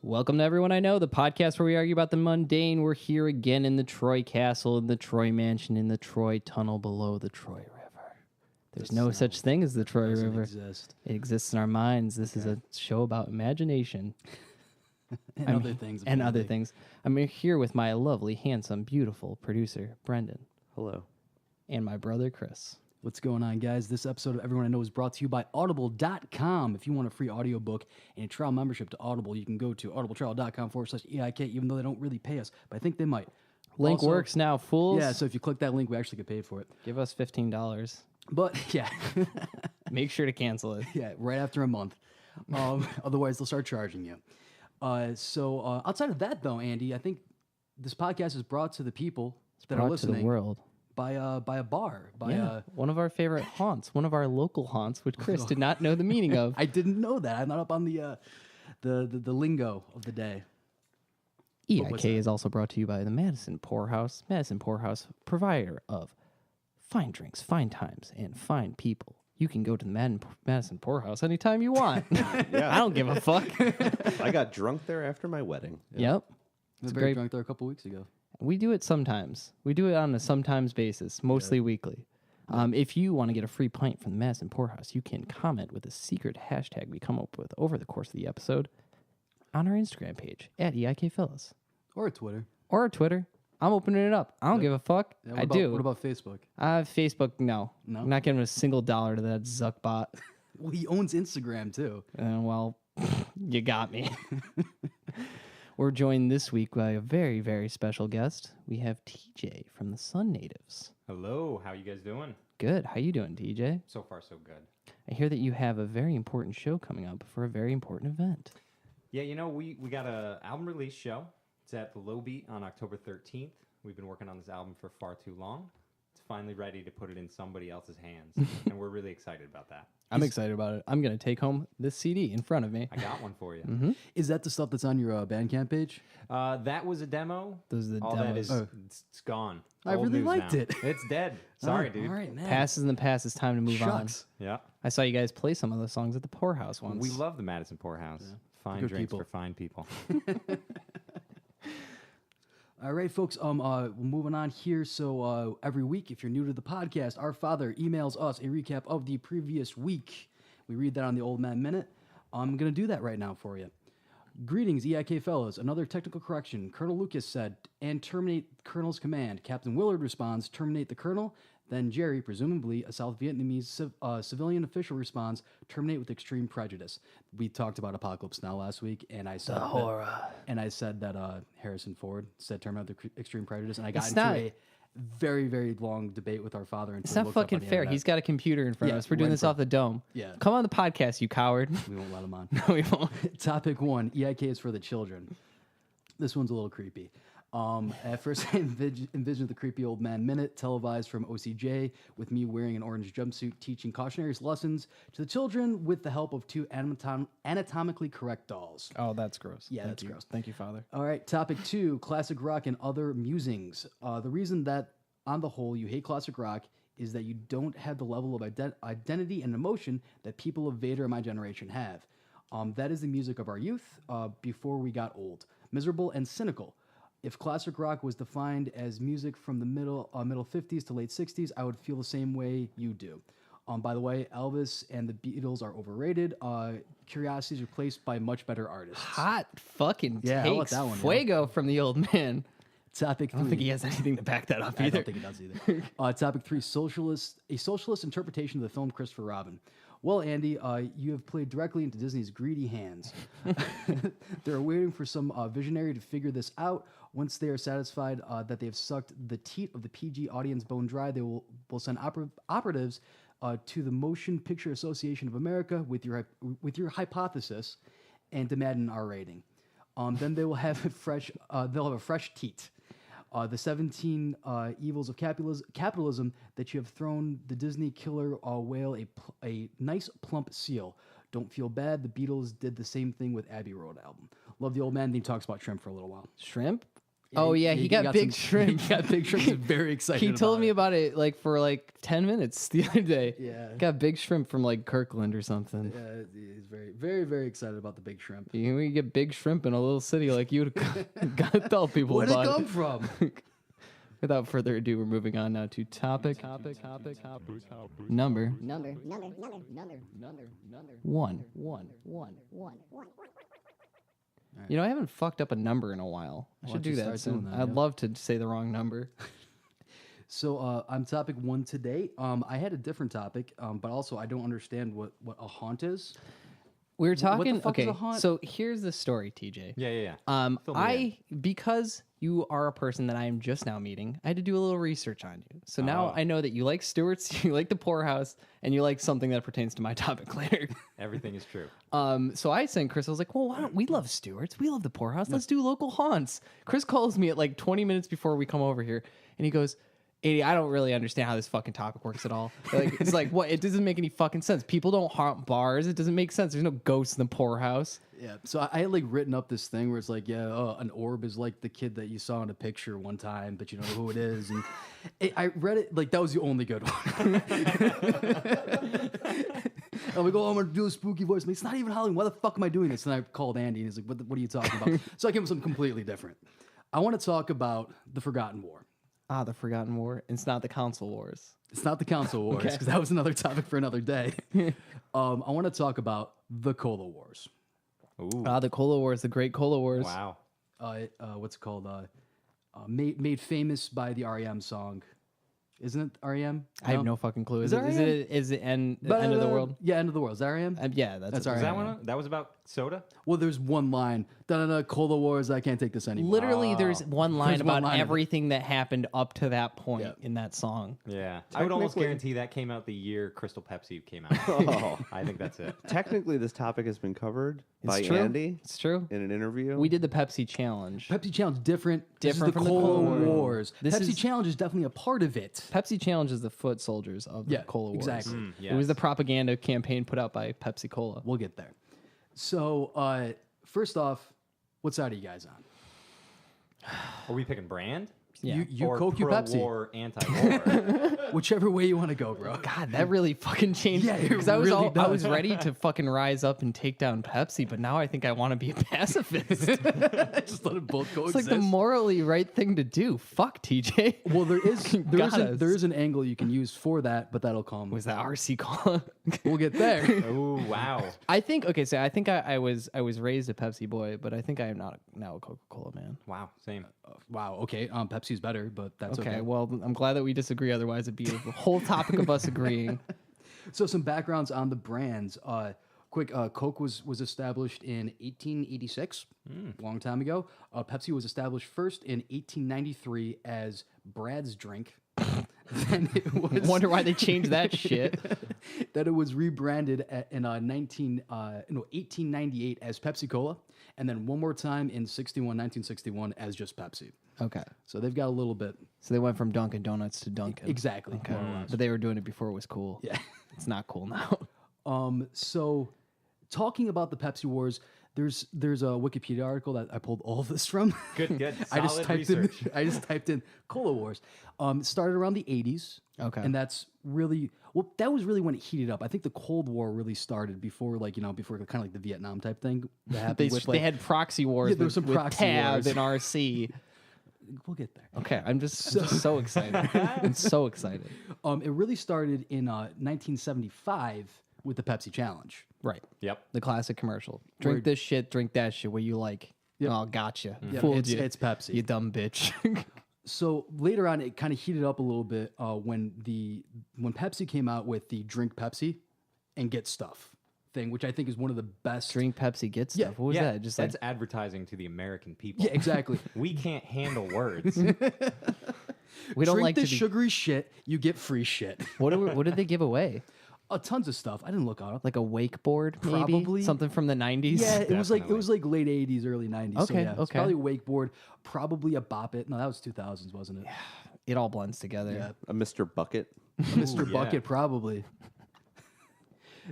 Welcome to Everyone I Know, the podcast where we argue about the mundane. We're here again in the Troy Castle, in the Troy Mansion, in the Troy Tunnel below the Troy River. There's no such thing as the Troy River. Exist. It exists in our minds. This is a show about imagination. And other things. And other things. I'm here with my lovely, handsome, beautiful producer, Brendan. Hello. And my brother, Chris. What's going on, guys? This episode of Everyone I Know is brought to you by Audible.com. If you want a free audiobook and a trial membership to Audible, you can go to audibletrial.com/EIK, even though they don't really pay us. But I think they might. Link Also, works now, fools. Yeah, so if you click that link, we actually get paid for it. Give us $15. But, yeah. Make sure to cancel it. Yeah, right after a month. Otherwise, they'll start charging you. So outside of that, though, Andy, I think this podcast is brought to the people that are Brought to listening the world. by a bar. One of our favorite haunts, one of our local haunts, which Chris did not know the meaning of. I didn't know that. I'm not up on the lingo of the day. EIK is also brought to you by the Madison Poorhouse. Madison Poorhouse, provider of fine drinks, fine times, and fine people. You can go to the Madison Poorhouse anytime you want. I don't give a fuck. I got drunk there after my wedding. Yep. I was It's very great. drunk there a couple weeks ago. We do it sometimes. We do it on a sometimes basis, mostly weekly. If you want to get a free pint from the Madison Poorhouse, you can comment with a secret hashtag we come up with over the course of the episode on our Instagram page at EIKFellas. Or Twitter. Or our Twitter. I'm opening it up. I don't give a fuck. Yeah, I do. What about Facebook? Facebook, no. No? I'm not giving a single dollar to that Zuckbot. Well, he owns Instagram, too. Well, you got me. We're joined this week by a very, very special guest. We have TJ from the Sun Natives. Hello, how you guys doing? Good. How you doing, TJ? So far, so good. I hear that you have a very important show coming up for a very important event. Yeah, you know, we got a album release show. It's at the Low Beat on October 13th. We've been working on this album for far too long. It's finally ready to put it in somebody else's hands, and we're really excited about that. I'm excited about it. I'm going to take home this CD in front of me. I got one for you. Is that the stuff that's on your Bandcamp page? That was a demo. Those are the All demos. that is, it's gone. I Old really news liked now. it. It's dead. Sorry, dude. All right, man. Past is in the past. It's time to move on. Shucks. Yeah. I saw you guys play some of those songs at the Poorhouse once. We love the Madison Poorhouse. Fine Good drinks people. for fine people. All right, folks. We're moving on here. So every week, if you're new to the podcast, our father emails us a recap of the previous week. We read that on the Old Man Minute. I'm going to do that right now for you. Greetings, EIK fellows. Another technical correction. Colonel Lucas said, and terminate Colonel's command. Captain Willard responds, terminate the Colonel. Then Jerry, presumably a South Vietnamese civilian official, responds, terminate with extreme prejudice. We talked about Apocalypse Now last week, and I said that Harrison Ford said terminate with extreme prejudice, and I got It's into not- a very, very long debate with our father. It's not fucking fair. He's got a computer in front of Yeah, us. We're doing right this in off the dome. Yeah. Come on the podcast, you coward. We won't let him on. No, we won't. Topic 1, EIK is for the children. This one's a little creepy. At first, I envisioned the creepy old man minute televised from OCJ with me wearing an orange jumpsuit teaching cautionary lessons to the children with the help of two anatomically correct dolls. Oh, that's gross. Yeah, Thank that's you. gross. Thank you, Father. All right, topic 2, classic rock and other musings. The reason that, on the whole, you hate classic rock is that you don't have the level of identity and emotion that people of Vader and my generation have. That is the music of our youth before we got old. Miserable and cynical. If classic rock was defined as music from the middle 50s to late 60s, I would feel the same way you do. By the way, Elvis and the Beatles are overrated. Curiosity is replaced by much better artists. Hot fucking Yeah, I like takes. that one, yeah. Fuego from the old man. Topic 3. I don't think he has anything to back that up I either. don't think it does either. Topic 3, a socialist interpretation of the film Christopher Robin. Well, Andy, you have played directly into Disney's greedy hands. They're waiting for some visionary to figure this out. Once they are satisfied that they have sucked the teat of the PG audience bone dry, they will send operatives to the Motion Picture Association of America with your hypothesis and demand an R rating. Then they will have they'll have a fresh teat. The 17 evils of capitalism that you have thrown the Disney killer whale a nice plump seal. Don't feel bad. The Beatles did the same thing with Abbey Road album. Love the old man. Then he talks about shrimp for a little while. Shrimp? Oh, yeah, he got big shrimp. He got big shrimp. He's very excited. He told me it. about it like for like 10 minutes the other day. Yeah. Got big shrimp from like Kirkland or something. Yeah, he's very, very, very excited about the big shrimp. You get big shrimp in a little city like you, gotta tell people Where'd it about come from? Without further ado, we're moving on now to topic number one. You know, I haven't fucked up a number in a while. I Why should don't you do that start doing soon. that, I'd yeah. love to say the wrong number. So on topic 1 today, I had a different topic, but also I don't understand what a haunt is. We were What the talking. fuck is Okay, a haunt? so here's the story, TJ. Yeah. Fill me I because you are a person that I am just now meeting, I had to do a little research on you. So now Oh. I know that you like Stewart's, you like the poorhouse, and you like something that pertains to my topic later. Everything is true. So I sent Chris, I was like, well, why don't we love Stewart's? We love the poorhouse. Let's do local haunts. Chris calls me at like 20 minutes before we come over here, and he goes, 80, I don't really understand how this fucking topic works at all. Like, it's like, what? It doesn't make any fucking sense. People don't haunt bars. It doesn't make sense. There's no ghosts in the poorhouse. Yeah. So I had like written up this thing where it's like, an orb is like the kid that you saw in a picture one time, but you don't know who it is. And I read it like that was the only good one. I'm like, I'm gonna do a spooky voice. I'm like, it's not even Halloween. Why the fuck am I doing this? And I called Andy, and he's like, what are you talking about? So I came with something completely different. I want to talk about the Forgotten War. Ah, the Forgotten War. It's not the Council Wars. It's not the Council Wars, because that was another topic for another day. I want to talk about the Cola Wars. Ooh. Ah, the Cola Wars, the Great Cola Wars. Wow. What's it called? Made famous by the REM song. Isn't it REM? I have no fucking clue. Is Is it, it is REM? it is it end, the end of the world? Yeah, End of the World. Is that REM? Yeah, that's REM. Was that one? That was about soda? Well, there's one line. Da-da-da, Cola Wars, I can't take this anymore. Literally, there's one line There's one about line of it. everything that happened up to that point Yeah. in that song. Yeah. I would almost Technically- guarantee that came out the year Crystal Pepsi came out. Oh. I think that's it. Technically, this topic has been covered by It's true. Andy It's true. in an interview. We did the Pepsi challenge. Pepsi Challenge, different. This Different is from the the Cola Cola Wars. This Pepsi is- Challenge is definitely a part of it. Pepsi challenge is the foot soldiers of the Yeah, Cola Wars. exactly. It was yes. the propaganda campaign put out by Pepsi Cola. We'll get there. So, first off, what side are you guys on? Are we picking brand? Yeah. You or Coke, you Pepsi. pro-war, anti-war? Whichever way you want to go, bro. God, that really fucking changed. Yeah, it because I was really I does. was ready to fucking rise up and take down Pepsi, but now I think I want to be a pacifist. Just let it both It's coexist. like the morally right thing to do. Fuck TJ. Well, there Got us. is an angle you can use for that, but that'll come. Was that RC Cola? We'll get there. Oh, wow. I think okay, so I think I was raised a Pepsi boy, but I think I am not now a Coca-Cola man. Wow. Same. Wow. Okay. Pepsi's better, but that's okay. Okay, well, I'm glad that we disagree. Otherwise, it'd be a whole topic of us agreeing. So some backgrounds on the brands. Coke was established in 1886, long time ago. Pepsi was established first in 1893 as Brad's drink. Then it was Wonder why they changed that shit. that it was rebranded in 1898 as Pepsi Cola, and then one more time in 1961 as just Pepsi. Okay, So they've got a little bit so they went from Dunkin' Donuts to Dunkin'. exactly. Okay, more or less. but they were doing it before it was cool. Yeah. It's not cool now. So talking about the Pepsi Wars, there's a Wikipedia article that I pulled all of this from. Good. I just Solid typed research. in I just typed in Cola Wars. It started around the 80s. Okay. And that's really that was really when it heated up. I think the Cold War really started before before kind of like the Vietnam type thing that happened They, with they had proxy wars Yeah, there with, was some with proxy Tab wars. and RC. we'll get there. Okay, I'm just so excited. I'm so excited. It really started in 1975 with the Pepsi Challenge. Right. Yep. The classic commercial. Drink Word. this shit, drink that shit. What you like? Oh, gotcha. Yeah, Fooled you. it's Pepsi. You dumb bitch. So later on, it kind of heated up a little bit when Pepsi came out with the Drink Pepsi and Get Stuff thing, which I think is one of the best. Drink Pepsi, get stuff. Yeah, What was Yeah, that? Just that's like advertising to the American people. Yeah, exactly. We can't handle words. we don't Drink like to this be. sugary shit, you get free shit. What did they give away? Tons of stuff. I didn't look up. Like a wakeboard, maybe Probably. something from the 90s. Yeah, it was like Definitely. late 80s, early 90s. So Okay, yeah, it's okay. probably a wakeboard, probably a Bop It. No, that was 2000s, wasn't it? It all blends together. Yeah. a Mr. Bucket. Mr. yeah. Bucket, probably.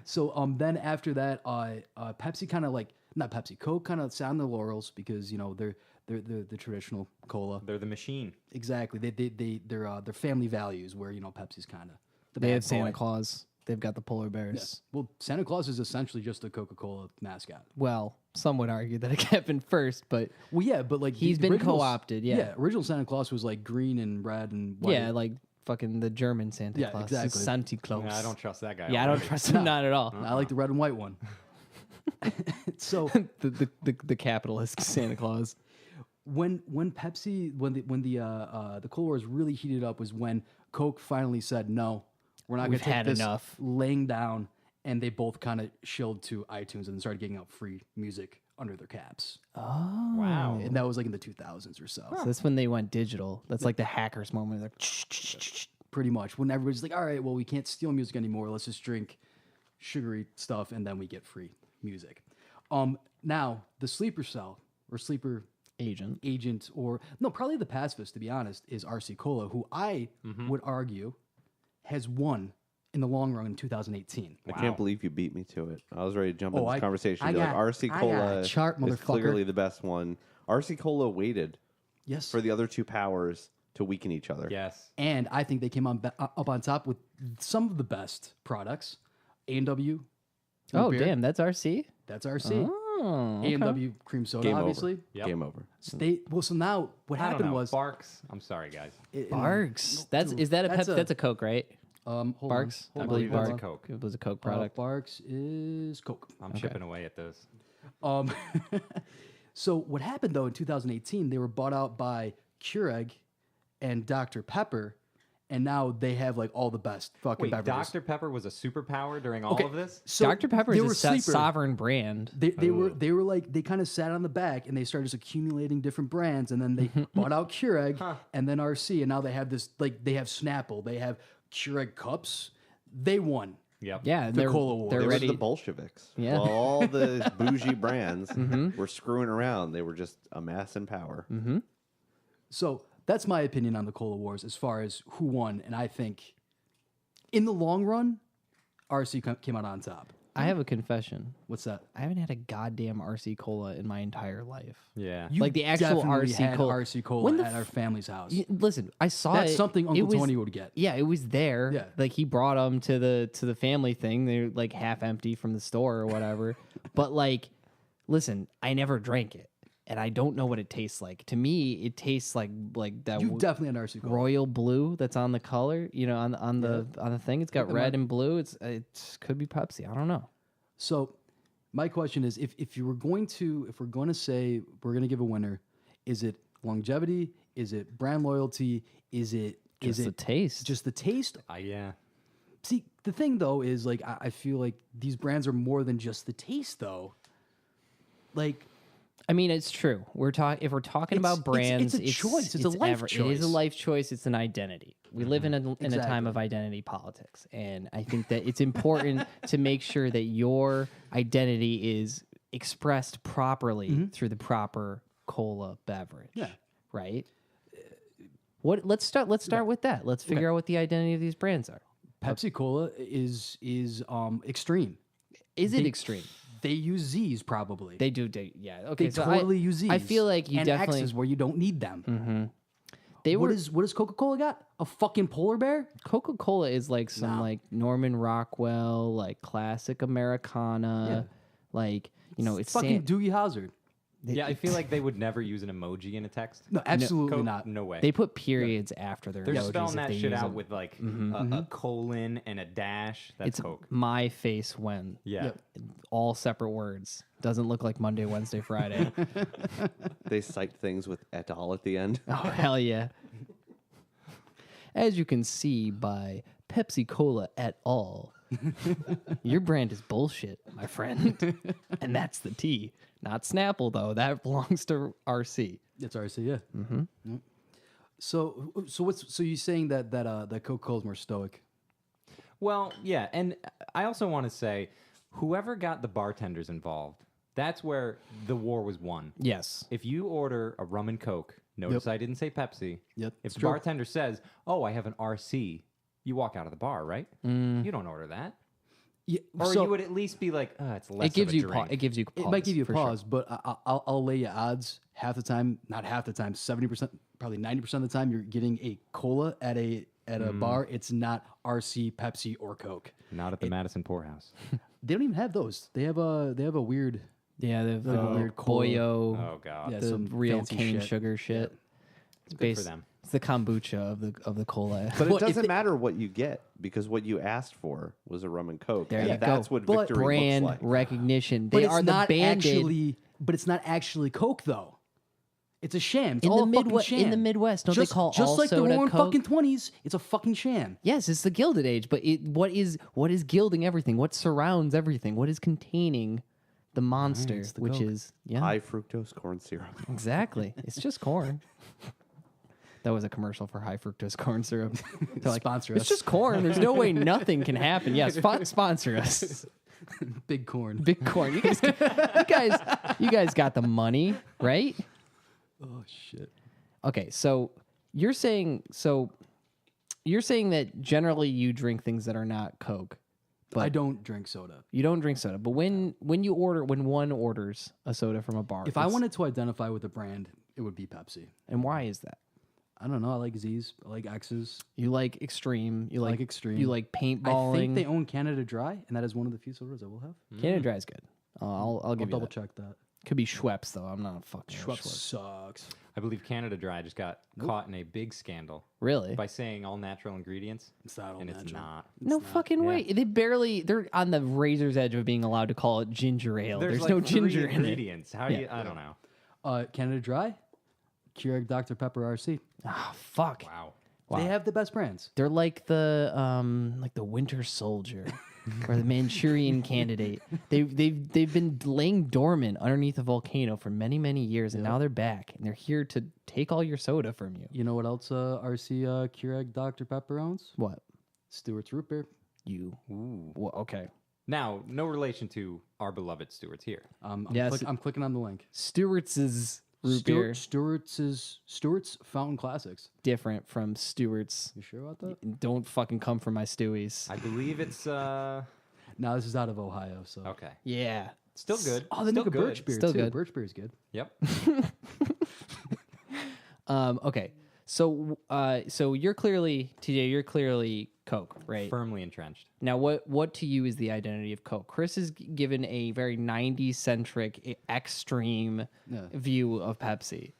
So then after that, Pepsi kind of like not Pepsi, Coke kind of sat on their laurels because they're the traditional cola. They're the machine. Exactly. Their family values where Pepsi's kind of the They bad have Santa boy. Claus. They've got the polar bears. Well, Santa Claus is essentially just a Coca-Cola mascot. Well, some would argue that it happened first, but Well, yeah, but like He's the been original- co-opted, yeah. original Santa Claus was like green and red and white. yeah, like fucking the German Santa Yeah, Claus. exactly. Santa Claus. Yeah, I don't trust that guy. Yeah, I don't already. trust him not at all. I like the red and white one. So The capitalist Santa Claus. when Pepsi when the Cola Wars really heated up was when Coke finally said no, we're not going We've to take had this, enough. laying down, and they both kind of shilled to iTunes and started getting out free music under their caps, Oh. Wow. and that was like in the 2000s or so. So that's when they went digital. That's like the hackers moment. Like, Pretty much when everybody's like, all right, well, we can't steal music anymore. Let's just drink sugary stuff, and then we get free music. Now the sleeper cell or sleeper agent. agent, or no, probably the pacifist, to be honest, is RC Cola, who I would argue has won in the long run in 2018. I can't believe you beat me to it. I was ready to jump in Oh, this I- conversation. I Be like, got- RC I got Cola a chart, is motherfucker. clearly the best one. RC Cola waited Yes. for the other two powers to weaken each other. Yes. And I think they came up on top with some of the best products. A&W. Oh, root beer, damn. That's RC? That's RC. Oh. okay. A&W cream soda, Game obviously. over. Yep. Game over. So now what I don't happened know. was Barks. I'm sorry, guys. Barks. Is that a That's Pep? That's a Coke, right? hold on, Barks. hold I on, believe hold that's on. a Coke. It was a Coke Uh, product. Barks is Coke. I'm chipping away at this. Um, so what happened though in 2018? They were bought out by Keurig and Dr Pepper, and now they have like all the best fucking Wait, beverages. Dr. Pepper was a superpower during all Okay, of this? so Dr. Pepper they is were a sleeper. sovereign brand. They were like they kind of sat on the back and they started just accumulating different brands, and then they bought out Keurig and then RC, and now they have this like they have Snapple, they have Keurig cups. They won. Yep. Yeah, The they're Cola Wars. they're They were ready. the Bolsheviks. Yeah. While all the bougie brands were screwing around, they were just amassing power. So that's my opinion on the Cola Wars as far as who won, and I think in the long run, RC came out on top. I have a confession. What's that? I haven't had a goddamn RC Cola in my entire life. Yeah. You Like the actual definitely RC had Cola. RC Cola When the at our family's house. Listen, I saw That's it. something It Uncle was- Tony would get. Yeah, it was there. Yeah. Like he brought them to the family thing. They're like half empty from the store or whatever. But like, listen, I never drank it, and I don't know what it tastes like. To me, it tastes like that You definitely had RC Cola. royal blue that's on the color. You know, on the thing. It's got Look at red my- and blue. It could be Pepsi. I don't know. So my question is, if we're going to say we're going to give a winner, is it longevity? Is it brand loyalty? Is it The taste. just the taste? Yeah. See, the thing though is like I feel like these brands are more than just the taste though. Like I mean, it's true. If we're talking about It's- brands, it's a choice. It's a life It is a choice. life choice. It's an identity. We live in a time Exactly. of identity politics, and I think that it's important to make sure that your identity is expressed properly through the proper cola beverage. Yeah. Right. Let's start with that. Let's figure out what the identity of these brands are. Pepsi Cola is extreme. Is it extreme? They use Z's probably. They do. Yeah. Okay. They so totally use Z's. I feel like you and definitely. X's where you don't need them. They What were. does Coca-Cola got? A fucking polar bear? Coca Cola is like some No. like Norman Rockwell, like classic Americana, like it's Fucking Doogie Howser. Yeah, I feel like they would never use an emoji in a text. No, absolutely Coke, not. No way. they put periods after their They're emojis spelling if that they shit use out them. with like a colon and a dash. That's It's Coke. my face when. Yeah. Yep. All separate words. Doesn't look like Monday, Wednesday, Friday. They cite things with et al. At the end. Oh hell yeah! As you can see by Pepsi Cola et al. Your brand is bullshit, my friend. And that's the T. Not Snapple, though. That belongs to RC. It's RC, yeah. Mm-hmm. So you're saying that Coca-Cola is more stoic? Well, yeah, and I also want to say, whoever got the bartenders involved, that's where the war was won. Yes. If you order a rum and Coke, notice I didn't say Pepsi. Yep, If it's the true. bartender says, "Oh, I have an RC," you walk out of the bar, right? You don't order that. Yeah, Or so you would at least be like, it's less It gives of a you drink. it gives you pause. it might give you a for sure. pause, but I'll lay you odds. Half the time, not half the time, 70%, probably 90% of the time, you're getting a cola at a bar. It's not RC, Pepsi, or Coke. Not at the Madison Poorhouse. They don't even have those. They have a weird, Yeah, the like a weird cola. Boyo, Oh God. yeah, the some real fancy cane shit. sugar shit. It's Good for them. It's the kombucha of the cola. But Well, it if doesn't they- matter what you get because what you asked for was a rum and coke. There and you that's go. what But victory Brand looks like. recognition. But They it's are the not Band-Aid. actually. But it's not actually Coke though. It's a sham. It's In all the a fucking Midwest, sham. in the Midwest, don't just, they call just all like the soda roaring Coke? fucking 20s? It's a fucking sham. Yes, it's the Gilded Age, but what is gilding everything? What surrounds everything? What is containing the monster, it's the which Coke. is yeah, High fructose corn syrup. exactly. It's just corn. That was a commercial for high fructose corn syrup. They're like, Sponsor it's us. just corn. There's no way nothing can happen. Yes, sponsor us. Big corn. Big corn. You guys got the money, right? Oh shit. Okay, so you're saying that generally you drink things that are not Coke. But I don't drink soda. you don't drink soda. But when one orders a soda from a bar, If I it's- wanted to identify with a brand, it would be Pepsi. and why is that? I don't know. I like Z's. I like X's. You like Extreme. You like like Extreme. You like I paintballing. think they own Canada Dry, and that is one of the few sodas I will have. Canada Dry is good. I'll I'll give you double that. check that. Could be Schweppes though. I'm not a fucking Schweppes Schweppes. sucks. I believe Canada Dry just got caught in a big scandal Really? by saying all natural ingredients, It's not all and it's natural. not. No fucking way. They're on the razor's edge of being allowed to call it ginger ale. There's like no 3 ginger in it. ingredients. How do Yeah. you? I don't know. Canada Dry, Keurig Dr Pepper RC. Ah, fuck. Wow. They have the best brands. They're like the Winter Soldier or the Manchurian Candidate. They've been laying dormant underneath a volcano for many years, and now they're back and they're here to take all your soda from you. You know what else RC Keurig Dr Pepper owns? What? Stewart's Root Beer. You? Ooh. Well, okay. Now, no relation to our beloved Stewart's here. Yes. I'm clicking on the link. Stewart's root beer Stewart's Fountain Classics. different from Stewart's. You sure about that? Don't fucking come for my Stewies. I believe it's No, this is out of Ohio. So. okay. Yeah. Still good. Oh, they Still make a good. birch beer Still too. good. Birch beer is good. Yep. Okay. So you're clearly TJ. You're clearly Coke, right? Firmly entrenched. Now, what to you is the identity of Coke? Chris is given a very 90s centric, extreme Yeah. view of Pepsi.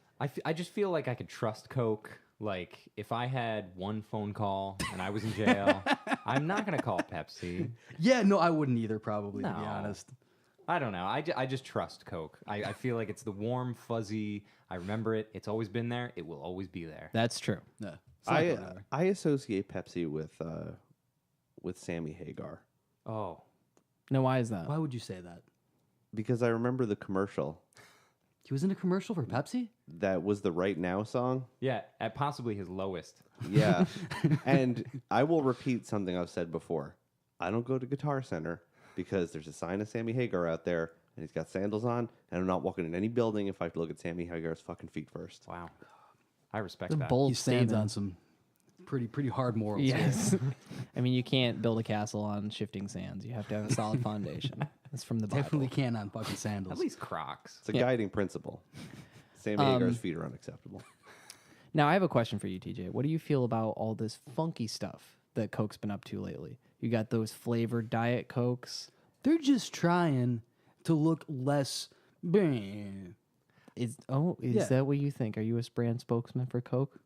I just feel like I could trust Coke. Like, if I had one phone call and I was in jail, I'm not going to call Pepsi. Yeah, no, I wouldn't either. Probably, to be No. honest. I don't know. I just trust Coke. I feel like it's the warm, fuzzy. I remember it. It's always been there. It will always be there. That's true. Yeah. It's not going anywhere. I associate Pepsi with Sammy Hagar Oh. No, why is that? Why would you say that? because I remember the commercial He was in a commercial for Pepsi. that was the Right Now song. Yeah, at possibly his lowest. Yeah. And I will repeat something I've said before. I don't go to Guitar Center because there's a sign of Sammy Hagar out there and he's got sandals on, and I'm not walking in any building if I have to look at Sammy Hagar's fucking feet first. Wow. I respect The that. bold He stands statement. on some pretty hard morals. Yes. I mean, you can't build a castle on shifting sands. You have to have a solid foundation. That's from the Bible. Definitely can on fucking At sandals. least Crocs. It's a Yeah. guiding principle. Sammy Hagar's feet are unacceptable. Now, I have a question for you, TJ. What do you feel about all this funky stuff that Coke's been up to lately? You got those flavored Diet Cokes. They're just trying to look less. Is Yeah. that what you think? Are you a brand spokesman for Coke?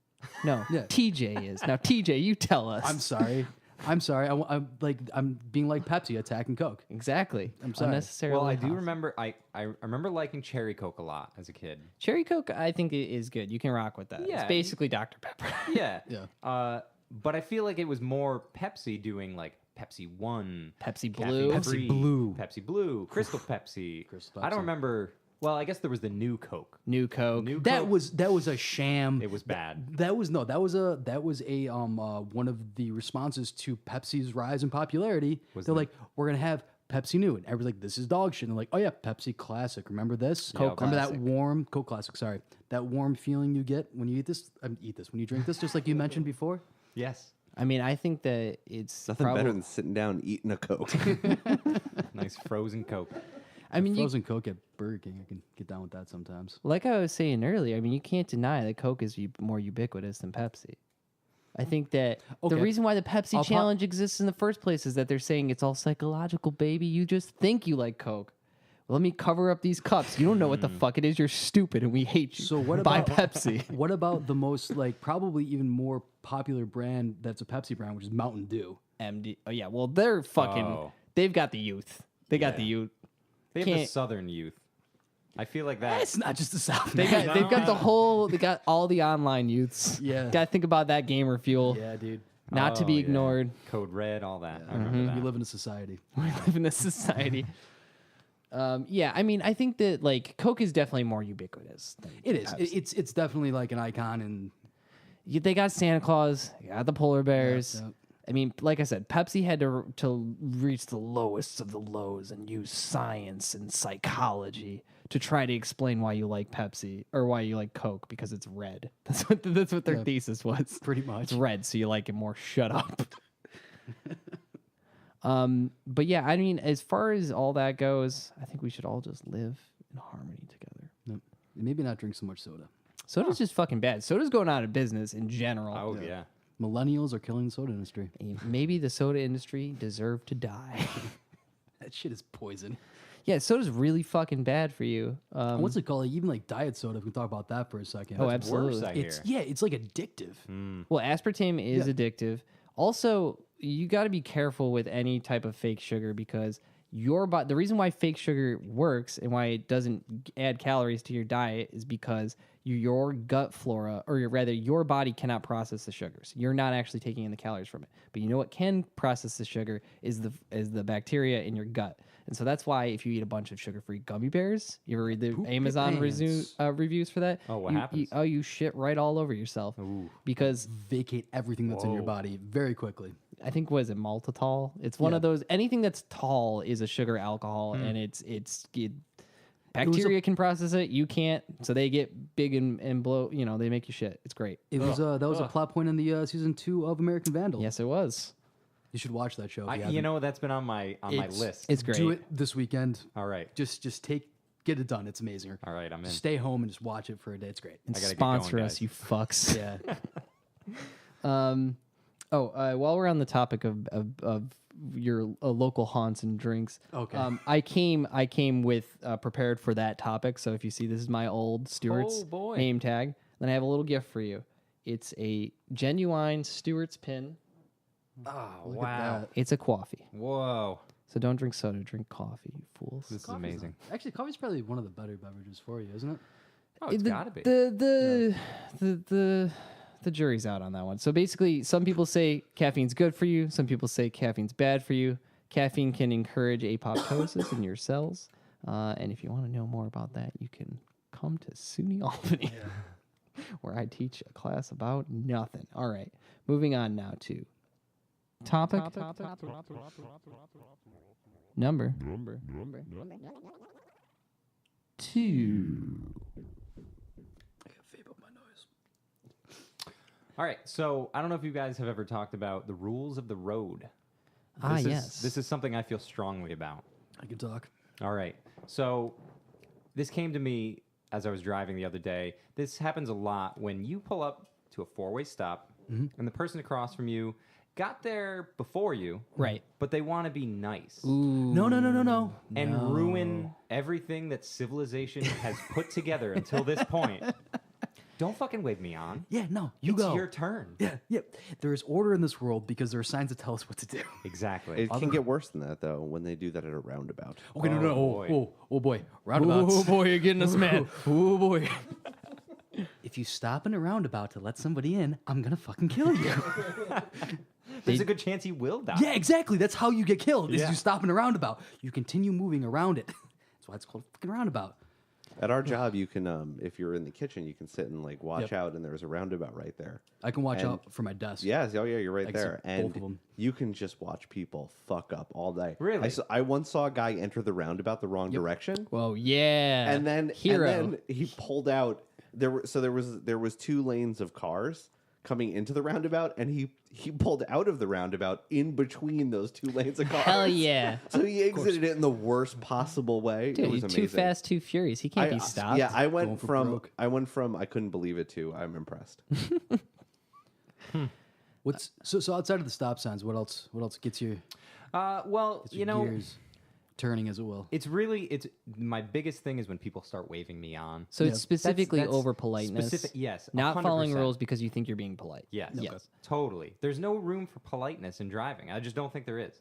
No. Yeah. TJ is. Now, TJ, you tell us. I'm sorry. I'm being like Pepsi attacking Coke. Exactly. I'm sorry. Unnecessarily Well, I do hostile. remember. I remember liking Cherry Coke a lot as a kid. Cherry Coke, I think is good. You can rock with that. Yeah. It's basically Dr. Pepper. Yeah. Yeah. But I feel like it was more Pepsi doing like Pepsi One, Pepsi Caffeine Blue. Pepsi Free, Blue. Pepsi Blue, Crystal Pepsi. Crystal I don't Pepsi. remember. Well, I guess there was the new Coke. New Coke. New That Coke, was a sham. It was bad. That was a one of the responses to Pepsi's rise in popularity. Was They're the- like, we're gonna have Pepsi New, and everyone's like, this is dog shit. And they're like, oh yeah, Pepsi Classic. Remember this? Coke Remember Classic. that warm Coke Classic? Sorry, that warm feeling you get when you eat this. When you drink this, just like you mentioned before. Yes. I mean, I think that it's Nothing probably. better than sitting down and eating a Coke. Nice frozen Coke. I mean, Frozen Coke at Burger King. I can get down with that sometimes. like I was saying earlier, I mean, you can't deny that Coke is more ubiquitous than Pepsi. I think that the Okay. reason why the Pepsi I'll challenge exists in the first place is that they're saying it's all psychological, baby. You just think you like Coke. Let me cover up these cups. You don't know what the fuck it is. You're stupid, and we hate you. So what Buy about Pepsi? What about the most like probably even more popular brand that's a Pepsi brand, which is Mountain Dew? MD. Oh yeah, well they're fucking. Oh. They've got the youth. They got Yeah. the youth. They have the Can't- Southern youth. I feel like that. It's not just the South. They man. got. They've got the whole. They got all the online youths. Yeah. Got to think about that gamer fuel. Yeah, dude. Not to Oh, be yeah. ignored. Code Red, all that. I Mm-hmm. remember that. We live in a society. We live in a society. Yeah, I mean, I think that like Coke is definitely more ubiquitous. Than It is. Pepsi. It's definitely like an icon, and They got Santa Claus. They got the polar bears. yeah. I mean, like I said, Pepsi had to reach the lowest of the lows and use science and psychology to try to explain why you like Pepsi or why you like Coke because it's red. That's what their Yeah. thesis was. pretty much. It's red, so you like it more. Shut up. But yeah, I mean, as far as all that goes, I think we should all just live in harmony together. Yep. Maybe not drink so much soda. Soda's just fucking bad. Soda's going out of business in general. Oh, yeah. Millennials are killing the soda industry. Maybe the soda industry deserved to die. That shit is poison. Yeah, soda's really fucking bad for you. What's it called? Like, even like diet soda. If we can talk about that for a second. Oh, It's worse, absolutely. I It's hear. yeah, it's like addictive. Well, aspartame is Yeah. addictive. Also, you got to be careful with any type of fake sugar because the reason why fake sugar works and why it doesn't add calories to your diet is because your gut flora, or rather your body cannot process the sugars. You're not actually taking in the calories from it. But you know what can process the sugar is the bacteria in your gut. And so that's why if you eat a bunch of sugar-free gummy bears, you ever read the Poop your Amazon pants. reviews for that? Oh, what you, happens? you shit right all over yourself Ooh. because Vacate everything that's in your Whoa. body very quickly. I think was it maltitol. It's one Yeah. of those. Anything that's tall is a sugar alcohol, and bacteria can process it. You can't, so they get big and blow. You know, they make you shit. It's great. It was that was a plot point in the season 2 of American Vandal. Yes, it was. You should watch that show. If You haven't. know, that's been on my It's- list. It's great. Do it this weekend. All right. Just get it done. It's amazing. All right, I'm in. Stay home and just watch it for a day. It's great. And I gotta get sponsor going, us, guys. you fucks. Yeah. While we're on the topic of your local haunts and drinks, Okay. I came with prepared for that topic. So if you see, this is my old Stewart's Oh, boy. name tag. Then I have a little gift for you. It's a genuine Stewart's pin. Oh, Look at wow. that. It's a coffee. Whoa. So don't drink soda, drink coffee, you fools. This is Coffee's amazing. not- Actually, coffee's probably one of the better beverages for you, isn't it? Oh, it's the, got to be. The jury's out on that one. So basically, some people say caffeine's good for you. Some people say caffeine's bad for you. Caffeine can encourage apoptosis in your cells. And if you want to know more about that, you can come to SUNY Albany, where I teach a class about nothing. All right, moving on now to topic number 2. All right. So I don't know if you guys have ever talked about the rules of the road. Ah, This is- yes. This is something I feel strongly about. I can talk. All right. So this came to me as I was driving the other day. This happens a lot when you pull up to a four-way stop and the person across from you got there before you, Right. but they want to be nice No. and ruin everything that civilization has put together until this point. Don't fucking wave me on. Yeah, no. You It's go. your turn. Yeah. There is order in this world because there are signs that tell us what to do. Exactly. It can get worse than that though when they do that at a roundabout. Okay, Oh, no. boy. Oh boy. Roundabouts. Oh boy, you're getting us mad. Oh boy. If you stop in a roundabout to let somebody in, I'm gonna fucking kill you. There's a good chance he will die. Yeah, exactly. That's how you get killed. Is Yeah. you stop in a roundabout. You continue moving around it. That's why it's called a fucking roundabout. At our job, you can, if you're in the kitchen, you can sit and like watch Yep. out, and there's a roundabout right there. I can watch And- out for my desk. Yes, oh yeah, you're right I can see there, both of 'em. and you can just watch people fuck up all day. Really? I once saw a guy enter the roundabout the wrong direction, Whoa, yeah. and then Hero. he pulled out. There was 2 lanes of cars coming into the roundabout, and he pulled out of the roundabout in between those two lanes of cars. Hell yeah. So he exited it in the worst possible way. It Dude, was he's amazing. too fast, too furious. He can't be stopped. Yeah, I Going went for from broke. I couldn't believe it to I'm impressed. What's so outside of the stop signs? What else gets you? Well, Gets you your know, gears turning, as it will. it's my biggest thing is when people start waving me on. So it's specifically That's over politeness. yes, Not following 100%. rules because you think you're being polite. Yes, Yes. totally. There's no room for politeness in driving. I just don't think there is.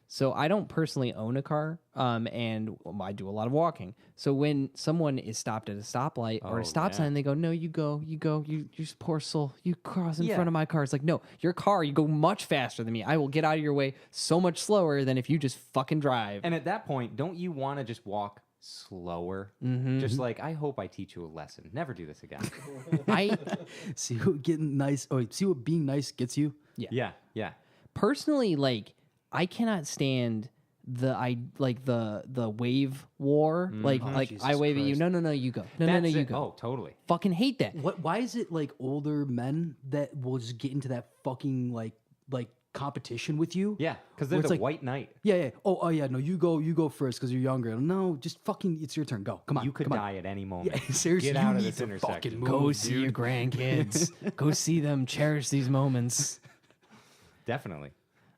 So I don't personally own a car, and I do a lot of walking. So when someone is stopped at a stoplight or Oh, a stop yeah. sign, they go, "No, you go, you poor soul, you cross in Yeah. front of my car." It's like, no, your car, you go much faster than me. I will get out of your way so much slower than if you just fucking drive. And at that point, don't you want to just walk slower? Mm-hmm. Just like, I hope I teach you a lesson. Never do this again. I See what getting nice. Oh, see what being nice gets you. yeah. personally I cannot stand the wave war. Like I Jesus wave at you. Christ. No, you go. No, That's you it. go. Oh, totally. Fucking hate that. Why is it like older men that will just get into that fucking like competition with you? Yeah, because Where they're it's the like- white knight. Yeah. Oh yeah. No, you go first because you're younger. No, just fucking. It's your turn. Go. Come on. You could come on. die at any moment. Yeah, seriously, Get out you of need this to intersection. fucking move. Go see your grandkids. Go see them. Cherish these moments. Definitely.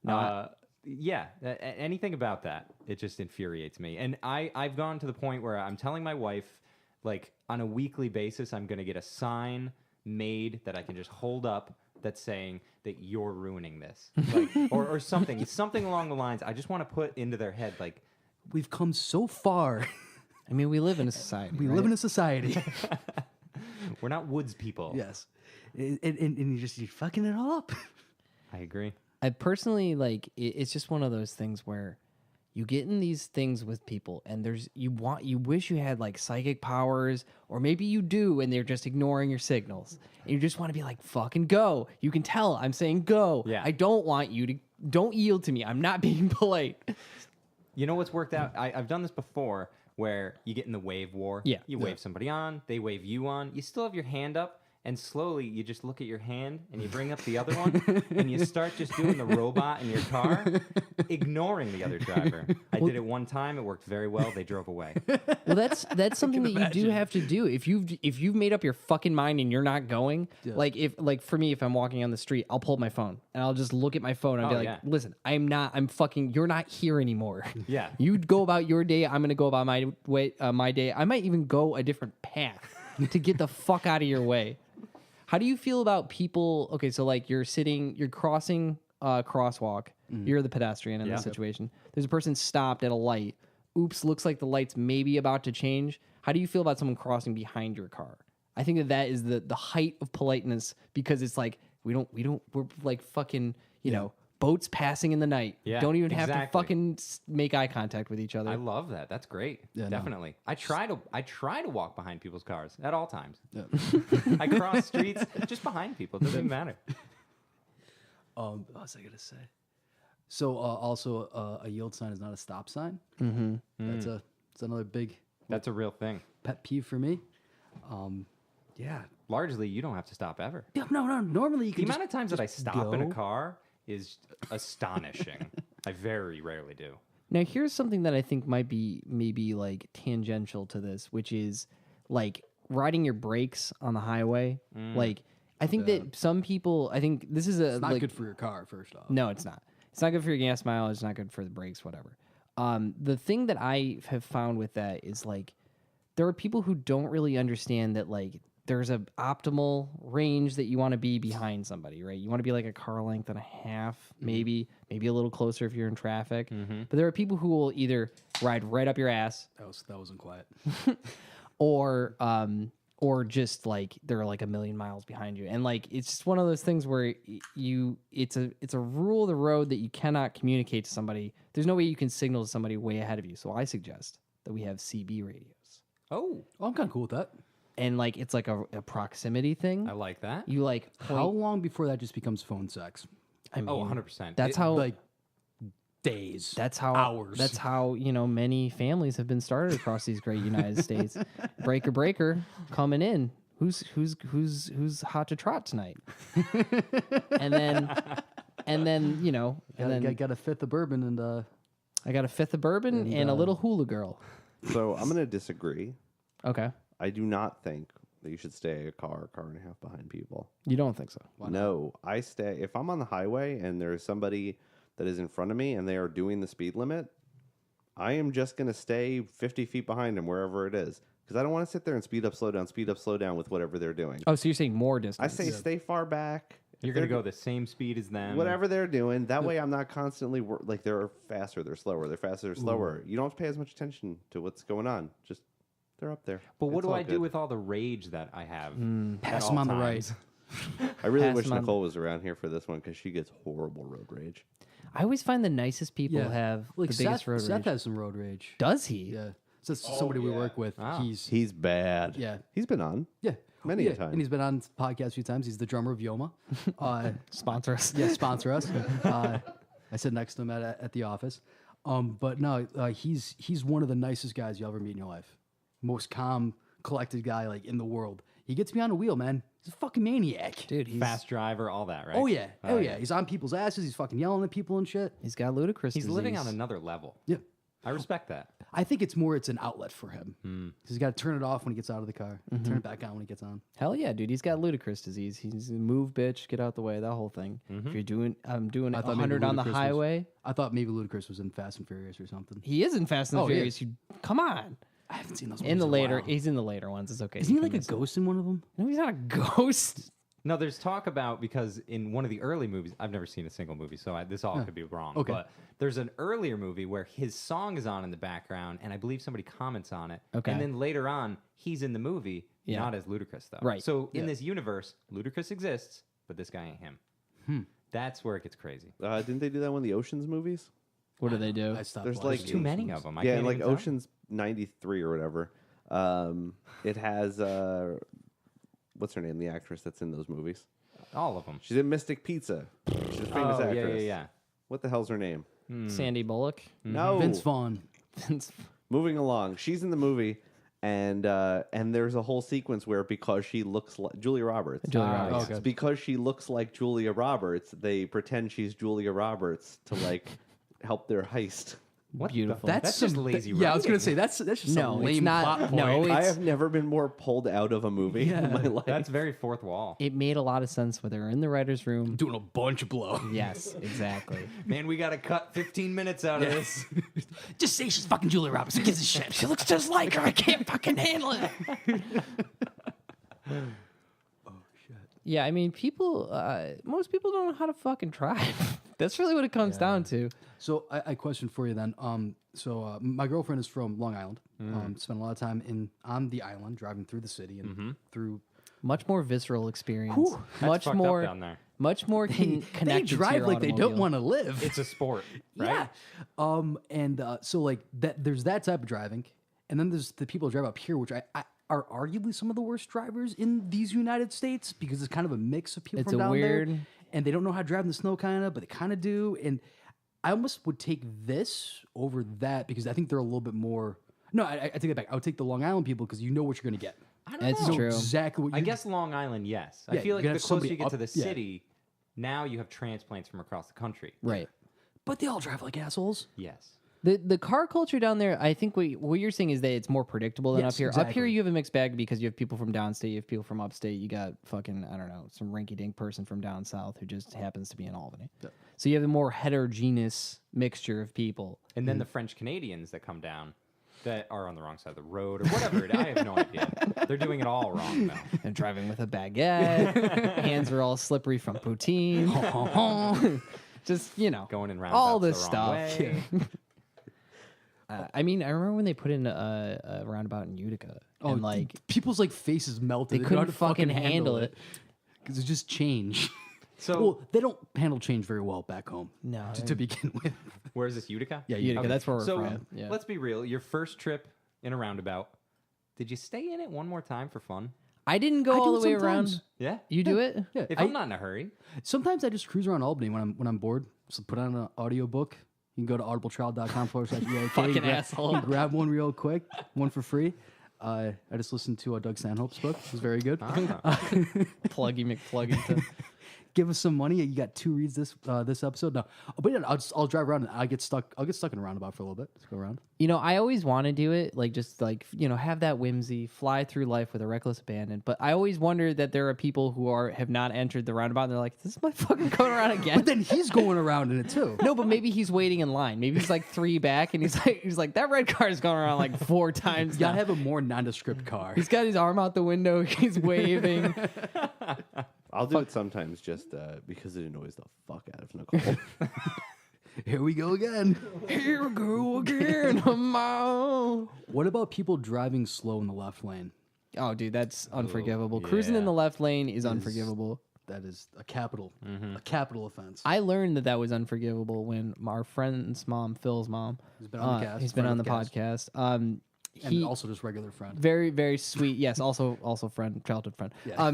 No, Yeah, anything about that, it just infuriates me. And I've gone to the point where I'm telling my wife, like, on a weekly basis, I'm going to get a sign made that I can just hold up that's saying that you're ruining this. Like, or something. It's something along the lines. I just want to put into their head, like, We've come so far. I mean, we live in a society. We right? live in a society. we're not woods people. Yes. And you're fucking it all up. I agree. I personally it's just one of those things where you get in these things with people and you wish you had like psychic powers, or maybe you do and they're just ignoring your signals. And you just want to be like, fucking go. You can tell I'm saying go. Yeah. I don't want you to, don't yield to me. I'm not being polite. You know what's worked out? I've done this before where you get in the wave war. Yeah. You wave somebody on, they wave you on. You still have your hand up, and slowly you just look at your hand and you bring up the other one and you start just doing the robot in your car, ignoring the other driver. I did it one time. It worked very well. They drove away. Well, that's something that you do have to do. If you've made up your fucking mind and you're not going, like for me, if I'm walking on the street, I'll pull up my phone and I'll just look at my phone and be Oh, like, yeah. listen, you're not here anymore. Yeah. You go about your day. I'm gonna go about my way, my day. I might even go a different path to get the fuck out of your way. How do you feel about people? Okay, so like you're crossing a crosswalk. You're the pedestrian in Yeah. this situation. There's a person stopped at a light. Oops, looks like the light's maybe about to change. How do you feel about someone crossing behind your car? I think that is the height of politeness, because it's like we're like fucking, you know, boats passing in the night. Yeah, Don't even have to exactly. fucking make eye contact with each other. I love that. That's great. Yeah, no. Definitely. I try to walk behind people's cars at all times. I cross streets just behind people. It doesn't even matter. What was I gonna say? So also a yield sign is not a stop sign. Mm-hmm. That's another big That's a real thing. pet peeve for me. Yeah. Largely, you don't have to stop ever. Yeah, no. Normally you The can amount of times that I stop in a go. car is astonishing. I very rarely do. Now, here's something that I think might be maybe like tangential to this, which is like riding your brakes on the highway. Like, I think that some people, I think this is It's not good for your car. First off. No, it's not. It's not good for your gas mileage. It's not good for the brakes, whatever. The thing that I have found with that is like, there are people who don't really understand that like there's a optimal range that you want to be behind somebody, right? You want to be like a car length and a half, maybe a little closer if you're in traffic. But there are people who will either ride right up your ass, That wasn't quiet. or just like they're like a million miles behind you. And like it's just one of those things where it's a rule of the road that you cannot communicate to somebody. There's no way you can signal to somebody way ahead of you. So I suggest that we have CB radios. Oh, I'm kind of cool with that. And like it's like a proximity thing. I like that. You like How long before that just becomes phone sex? I mean, Oh, 100%. That's how Like days. That's how hours. That's how many families have been started across these great United States. Breaker coming in. who's hot to trot tonight? and then you know, and then got a fifth of bourbon and I got a fifth of bourbon and a little hula girl. So I'm going to disagree. Okay, I do not think that you should stay a car and a half behind people. you don't think so? No, I stay. If I'm on the highway and there's somebody that is in front of me and they are doing the speed limit, I am just going to stay 50 feet behind them wherever it is. Because I don't want to sit there and speed up, slow down with whatever they're doing. Oh, so you're saying more I distance? say stay far back. You're If going to they're go the same speed as them. whatever they're doing. That way I'm not constantly, like they're faster, they're slower, they're faster, they're slower. You don't have to pay as much attention to what's going on. Just, they're up there. But what It's do all I do good. with all the rage that I have? pass at them all on the times? right. I really Pass wish them on. Nicole was around here for this one because she gets horrible road rage. I always find the nicest people Yeah. have Like the biggest road Seth rage. has some road rage. Does he? Yeah. So that's somebody we work with. Ah. He's Bad. Yeah. He's been on. yeah. Many a time. And he's been on podcast a few times. He's the drummer of Yoma. Sponsor us. Yeah, sponsor us. I sit next to him at the office. But no, he's one of the nicest guys you'll ever meet in your life. Most calm, collected guy like in the world. He gets me on a wheel, man. He's a fucking maniac. Dude, he's Fast driver, all that, right? Oh yeah. Oh yeah. He's on people's asses. He's fucking yelling at people and shit. he's got ludicrous. He's living on disease. another level. Yeah. I respect that. I think it's an outlet for him. 'Cause he's got to turn it off when he gets out of the car. Turn it back on when he gets on. Hell yeah, dude. He's got ludicrous disease. He's a move, bitch, get out the way. That whole thing. If you're doing, I'm doing I thought maybe 100 on the Ludacris was- highway. I thought maybe Ludacris was in Fast and Furious or something. He is in Fast and the Oh, yeah. Furious. You come on. I haven't seen those In movies the a later, while. he's in the later ones. It's okay. Isn't You he can like a miss it. ghost in one of them? No, he's not a ghost. No, there's talk about, because in one of the early movies, I've never seen a single movie, so this all could be wrong. Okay. But there's an earlier movie where his song is on in the background, and I believe somebody comments on it. Okay. And then later on, he's in the movie, Yeah. not as Ludacris, though. Right. So in this universe, Ludacris exists, but this guy ain't him. That's where it gets crazy. Didn't they do that one of the Oceans movies? What do they do? I stopped. There's watching like There's too many of them. I yeah, can't like even tell. Ocean's 93 or whatever. It has what's her name? The actress that's in those movies. All of them. She's in Mystic Pizza. She's a famous Oh, actress. yeah. What the hell's her name? Sandy Bullock. No. Vince Vaughn. Moving along. She's in the movie, and there's a whole sequence where because she looks like Julia Roberts. Julia Ah, Roberts. okay. Because she looks like Julia Roberts, they pretend she's Julia Roberts to like help their heist. What the- Beautiful. That's just lazy Yeah, I was gonna writing. say that's just No, a it's lame not- plot point. no, I it's- have never been more pulled out of a movie in my life. That's very fourth wall. It made a lot of sense when they were in the writer's room. doing a bunch of blow. Yes, exactly. Man, we got to cut 15 minutes out of this. Just say she's fucking Julia Roberts. Who gives a shit? She looks just like her. I can't fucking handle it. Yeah, I mean, people. Most people don't know how to fucking drive. That's really what it comes down to. So I question for you then. So my girlfriend is from Long Island. Spent a lot of time on the island, driving through the city and through. Much more visceral experience. Whew. That's much fucked more up down there. Much more They connected. to drive your like they don't automobile. want to live. It's a sport, right? Yeah. So like that. There's that type of driving, and then there's the people who drive up here, which I are arguably some of the worst drivers in these United States because it's kind of a mix of people It's from a down weird- there, and they don't know how to drive in the snow, kind of, but they kind of do. And I almost would take this over that because I think they're a little bit more. No, I take it back. I would take the Long Island people because you know what you're going to get. I don't That's know. You know true. exactly what I you guess Long Island, yes. Yeah, I feel you're like gonna the have closer somebody you get to up- the yeah. city, now you have transplants from across the country. Right. But they all drive like assholes. Yes. The car culture down there, I think what you're saying is that it's more predictable than Yes, up here. Up here, exactly. you have a mixed bag because you have people from downstate, you have people from upstate, you got fucking, I don't know, some rinky-dink person from down south who just happens to be in Albany. So you have a more heterogeneous mixture of people. And then the French Canadians that come down that are on the wrong side of the road or whatever. I have no idea. They're doing it all wrong, though. They're driving with a baguette. Hands are all slippery from poutine. Just, you know, Going in all roundabouts this the wrong stuff. way. I mean, I remember when they put in a roundabout in Utica. and like, people's like faces melted. they don't know how couldn't to fucking handle it. because it's just change. So Well, they don't handle change very well back home. No, to begin with. where is this, Utica? Yeah, Utica, that's where we're so from. Yeah. let's be real. Your first trip in a roundabout, did you stay in it one more time for fun? I didn't go I all do the it way around. sometimes. Yeah. You do it? Yeah, If I- I'm not in a hurry. sometimes I just cruise around Albany when I'm bored. So put on an audiobook. You can go to audibletrial.com/EAK. Fucking you asshole. you grab one real quick, one for free. I just listened to Doug Stanhope's book. It was very good. Pluggy McPluggington. Give us some money. You got 2 reads this episode. No, but yeah, I'll drive around and I'll get stuck in a roundabout for a little bit. Let's go around. You know, I always want to do it, like just like, you know, have that whimsy, fly through life with a reckless abandon. But I always wonder that there are people who have not entered the roundabout and they're like, this is my fucking going around again. But then he's going around in it too. No, but maybe he's waiting in line. Maybe he's like 3 back and he's like that red car is going around like 4 times. You gotta now. have a more nondescript car. He's got his arm out the window. He's waving. I'll do it sometimes just because it annoys the fuck out of Nicole. Here we go again. Here we go again. What about people driving slow in the left lane? Oh, dude, that's unforgivable. Cruising in yeah. the left lane is unforgivable. That is a capital offense. I learned that was unforgivable when our friend's mom, Phil's mom, He's been on the cast. he's been friend on of the podcast. and He also just regular friend. very, very sweet. Yes, also friend, childhood friend. Yeah.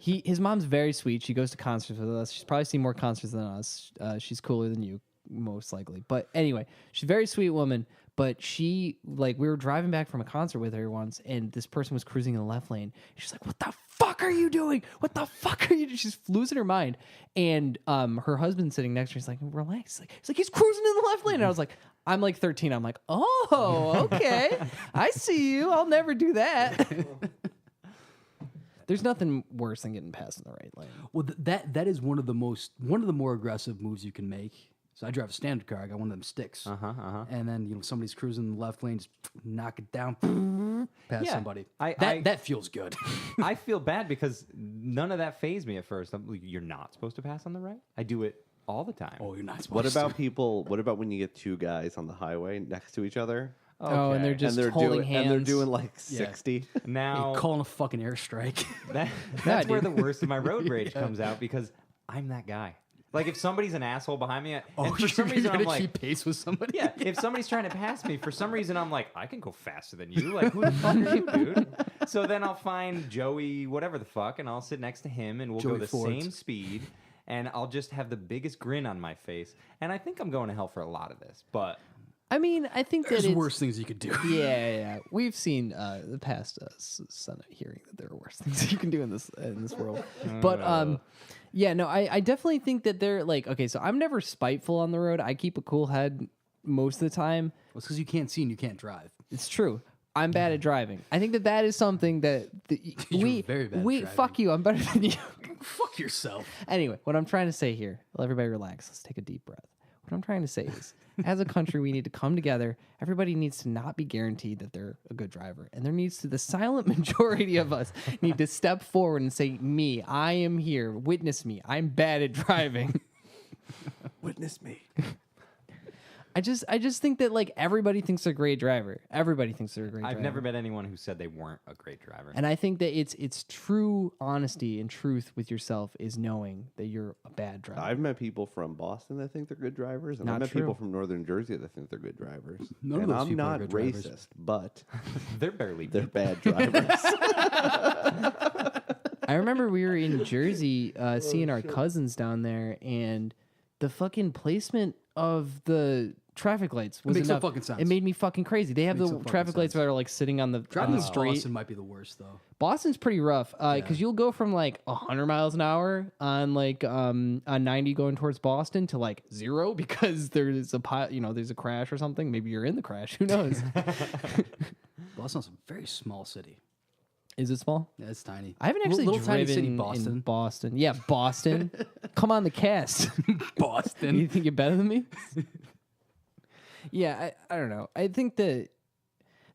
His mom's very sweet. She goes to concerts with us. She's probably seen more concerts than us. She's cooler than you, most likely. But anyway, she's a very sweet woman. But she, like, we were driving back from a concert with her once, and this person was cruising in the left lane. She's like, "What the fuck are you doing? What the fuck are you doing?" She's losing her mind. And her husband sitting next to her, he's like, "Relax." He's like, "He's cruising in the left lane." And I was like, I'm like 13. I'm like, "Oh, okay. I see you. I'll never do that." There's nothing worse than getting past in the right lane. Well, that is one of the more aggressive moves you can make. So I drive a standard car. I got one of them sticks. And then somebody's cruising in the left lane, just knock it down past Yeah, somebody. I- That feels good. I feel bad because none of that fazed me at first. I'm like, you're not supposed to pass on the right. I do it all the time. Oh, you're not supposed What about to. people? What about when you get 2 guys on the highway next to each other? Oh, and they're just and they're holding doing hands. and they're doing like Yeah. 60. Now Calling a fucking airstrike. that's where dude. the worst of my road rage comes out because I'm that guy. Like if somebody's an asshole behind me, and for some reason I'm like, keep pace with somebody. yeah, if somebody's trying to pass me, for some reason I'm like, I can go faster than you. Like, who the fuck are you, dude? So then I'll find Joey, whatever the fuck, and I'll sit next to him, and we'll Joey go the Fords. same speed, and I'll just have the biggest grin on my face. And I think I'm going to hell for a lot of this, but I mean, I think that There's it's worse things you could do. Yeah. We've seen the past Senate hearing that there are worse things you can do in this world. But yeah, no, I definitely think that they're like, okay, so I'm never spiteful on the road. I keep a cool head most of the time. Well, it's because you can't see and you can't drive. It's true. I'm bad at driving. I think that is something that You're very bad at driving. fuck you. I'm better than you. Fuck yourself. Anyway, what I'm trying to say here, everybody relax. Let's take a deep breath. What I'm trying to say is, as a country, we need to come together. Everybody needs to not be guaranteed that they're a good driver. And there needs to, the silent majority of us need to step forward and say, me, I am here. Witness me. I'm bad at driving. Witness me. I just think that like everybody thinks they're a great driver. Everybody thinks they're a great driver. I've never met anyone who said they weren't a great driver. And I think that it's true honesty and truth with yourself is knowing that you're a bad driver. I've met people from Boston that think they're good drivers, and Not I've met true. people from Northern Jersey that think they're good drivers. None of and those I'm people are not good drivers. racist, but They're barely they're bad drivers. I remember we were in Jersey seeing our cousins down there, and the fucking placement of the traffic lights was makes no enough. fucking sense. It made me fucking crazy. They have Makes the no fucking traffic lights sense. that are like sitting on the Driving in street. Boston might be the worst, though. Boston's pretty rough because you'll go from like 100 miles an hour on like on 90 going towards Boston to like 0 because there's there's a crash or something. Maybe you're in the crash. Who knows? Boston's a very small city. Is it small? Yeah, it's tiny. I haven't actually little driven tiny city, in Boston. Boston. Yeah, Boston. Come on the cast. Boston. You think you're better than me? Yeah, I don't know. I think that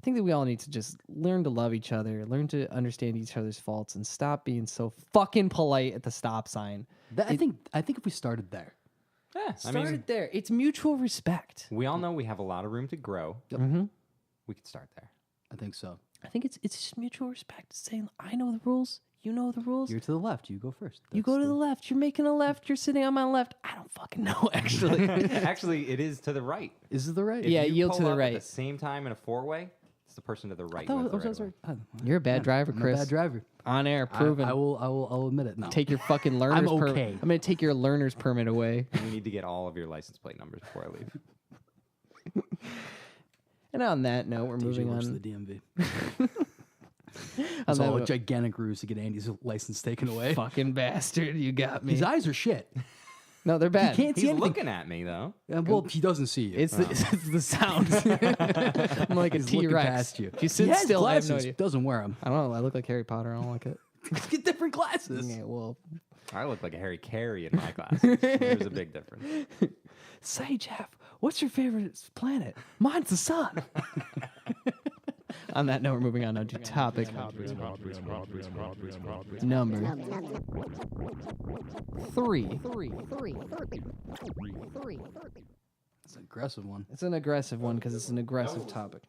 we all need to just learn to love each other, learn to understand each other's faults, and stop being so fucking polite at the stop sign. I think if we started there, Yeah, Start there. It's mutual respect. we all know we have a lot of room to grow. Yep. We could start there. I think so. I think it's just mutual respect. Saying, I know the rules. You know the rules. You're to the left. You go first. You go to the left. You're making a left. You're sitting on my left. I don't fucking know, actually. Actually, it is to the right. Is it the right? If Yeah, you yield pull to the up right. At the same time in a 4-way, it's the person to the right. Oh, who has the I was right right. of way. You're a bad driver, I'm Chris. a bad driver. On air, proven. I will admit it. No. Take your fucking learner's permit. okay. I'm going to take your learner's permit away. We need to get all of your license plate numbers before I leave. And on that note, we're DJ moving works on. for the DMV. It's all a that- gigantic ruse to get Andy's license taken away. Fucking bastard, you got me. His eyes are shit. No, they're bad. He can't see He's anything. looking at me though. Well, he doesn't see you. It's the sound. I'm like a He's looking T-Rex. past you. If you sit He has still, glasses, I have no idea. doesn't wear them. I don't know. I look like Harry Potter. I don't like it. Get different glasses. Yeah, well, I look like a Harry Carey in my glasses. There's a big difference. say, Jeff, what's your favorite planet? Mine's the sun. On that note, we're moving on now to topic number 3. It's an aggressive one. It's an aggressive one because it's an aggressive topic.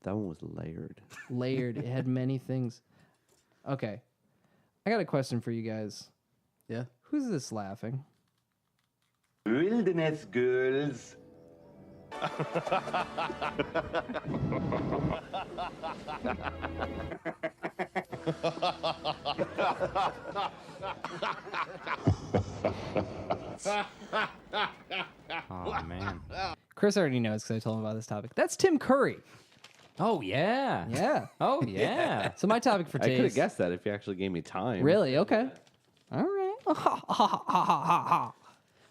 That one was layered. Layered. It had many things. Okay. I got a question for you guys. Yeah. Who's this laughing? Wilderness girls. Oh man. Chris already knows because I told him about this topic. That's Tim Curry. Oh yeah. Yeah. Oh yeah. So my topic for I today could have is... guessed that if you actually gave me time. Really? Okay. All right.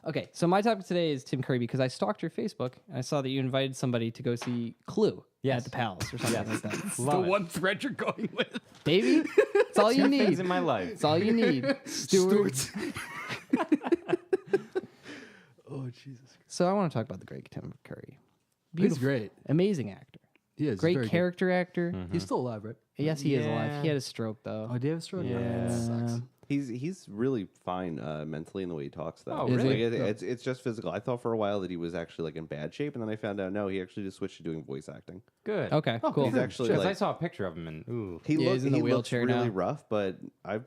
Okay, so my topic today is Tim Curry because I stalked your Facebook and I saw that you invited somebody to go see Clue Yes. at the Palace or something like that. Love it. one thread you're going with. Baby, it's all you Things need. in my life. It's all you need. Stewart. Oh, Jesus. So I want to talk about the great Tim Curry. He's great. Amazing actor. He is. Great very character actor. Good. He's still alive, right? Yes, he is Yeah. alive. He had a stroke though. Oh, David Stroke? Yeah. That sucks. He's really fine mentally in the way he talks, though. Oh, Is Like, he? it's just physical. I thought for a while that he was actually like in bad shape, and then I found out no, he actually just switched to doing voice acting. Good. Okay, cool. He's actually Because I like saw a picture of him and ooh. he Yeah, looks he's in the he looks wheelchair really now. rough, but I've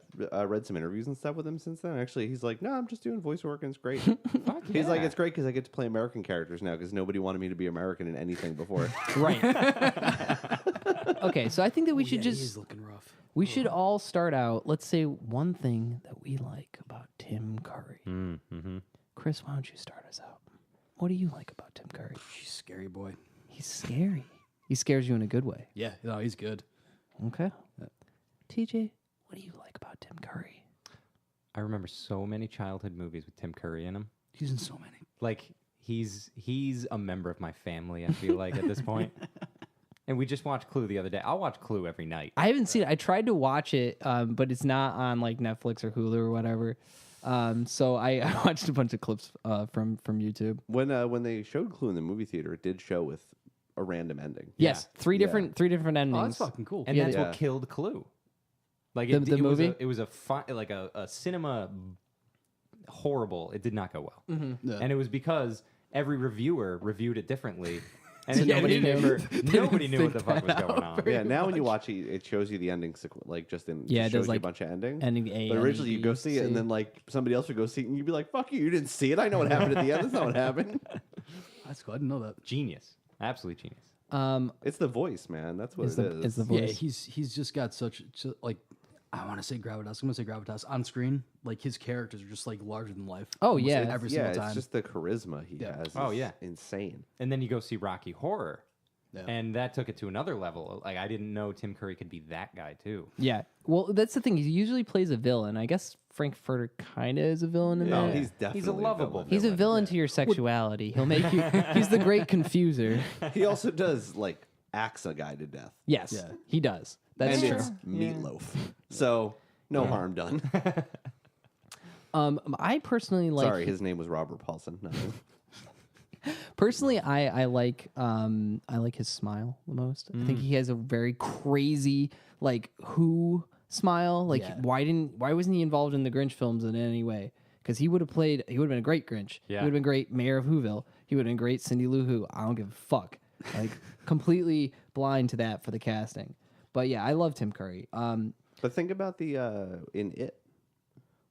read some interviews and stuff with him since then. Actually, he's like, no, I'm just doing voice work and it's great. He's like, it's great because I get to play American characters now because nobody wanted me to be American in anything before. Right. Okay, so I think that we should He's just looking rough. we should all start out. Let's say one thing that we like about Tim Curry. Mm-hmm. Chris, why don't you start us out? What do you like about Tim Curry? He's a scary boy. He's scary. He scares you in a good way. Yeah. No, he's good. Okay. TJ, what do you like about Tim Curry? I remember so many childhood movies with Tim Curry in them. He's in so many. Like he's a member of my family. I feel like at this point. And we just watched Clue the other day. I'll watch Clue every night. I haven't seen it. I tried to watch it, but it's not on like Netflix or Hulu or whatever. So I watched a bunch of clips from YouTube. When they showed Clue in the movie theater, it did show with a random ending. Yes, three different endings. Oh, that's fucking cool. And Yeah, that's yeah. what killed Clue. Like The movie? it was a cinema horrible. It did not go well, Yeah. and it was because every reviewer reviewed it differently, and Yeah, nobody they knew didn't nobody knew what the think fuck was that going out on. Yeah, now when you watch it, it shows you the ending, like just in Yeah, it just does, shows you like, a bunch of endings. ending A, But originally, you ending go B, see it, C. and then like somebody else would go see it, and you'd be like, "Fuck you! You didn't see it. I know what happened at the end. That's not what happened." That's cool. I didn't know that. Genius, absolute genius. It's the voice, man. That's what It's it the- is. it's the Yeah, voice. he's just got such like I want to say gravitas. I'm gonna say gravitas on screen. Like his characters are just like larger than life. Oh, almost yeah. every yeah, single it's time. just the charisma he Yeah. has. Oh, is yeah. insane. And then you go see Rocky Horror, Yeah. and that took it to another level. Like I didn't know Tim Curry could be that guy too. Yeah. Well, that's the thing. He usually plays a villain. I guess Frankfurter kind of is a villain in No, that. he's definitely lovable villain. He's a villain to your sexuality. He'll make you. He's the great confuser. He also does like axe a guy to death. Yes, Yeah. he does. That's and true. it's meatloaf. So no harm done. I personally like. Sorry, his name was Robert Paulson. No. Personally, I like his smile the most. I think he has a very crazy like Who smile. Like Yeah. why wasn't he involved in the Grinch films in any way? Because he would have been a great Grinch. Yeah. He would have been great Mayor of Whoville. He would have been great Cindy Lou Who. I don't give a fuck. Like completely blind to that for the casting. But yeah, I love Tim Curry. But think about the in It.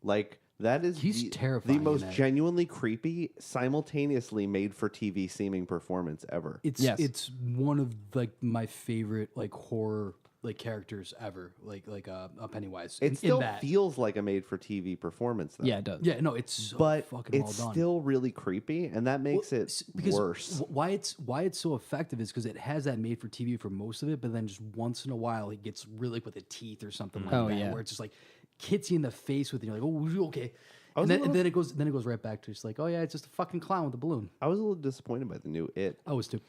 Like that is He's the terrifying in most that. genuinely creepy, simultaneously made for TV seeming performance ever. It's Yes. it's one of like my favorite like horror characters ever, like Pennywise. It in still that. feels like a made-for-TV performance, though. Yeah, it does. Yeah, no, it's so but fucking well it's done. still really creepy, and that makes it Because worse. why it's so effective is because it has that made for TV for most of it, but then just once in a while it gets really with the teeth or something like Oh, that, yeah. where it's just like hits you in the face with it. You're like, oh, you okay, was and a then, little- and then it goes right back to just like, oh yeah, it's just a fucking clown with a balloon. I was a little disappointed by the new It. I was too.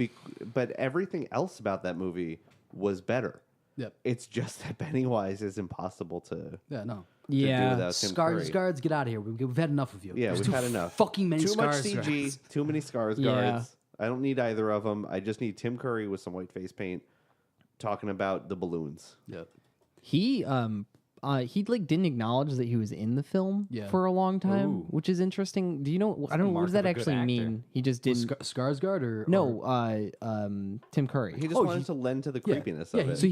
But everything else about that movie was better. Yep. It's just that Pennywise is impossible to Yeah, no. do Yeah. without Tim Curry. Scars, get out of here. We've had enough of you. Yeah, There's we've too had enough. Fucking many Too much scars. CG, too many Skarsgårds. Yeah. I don't need either of them. I just need Tim Curry with some white face paint talking about the balloons. Yep. He like didn't acknowledge that he was in the film Yeah. for a long time, Ooh. which is interesting. Do you know? I don't know. What mark does that of a good actually actor. mean? He just didn't. Skarsgård or No, Tim Curry. He just Oh, wanted to lend to the creepiness yeah, of it. So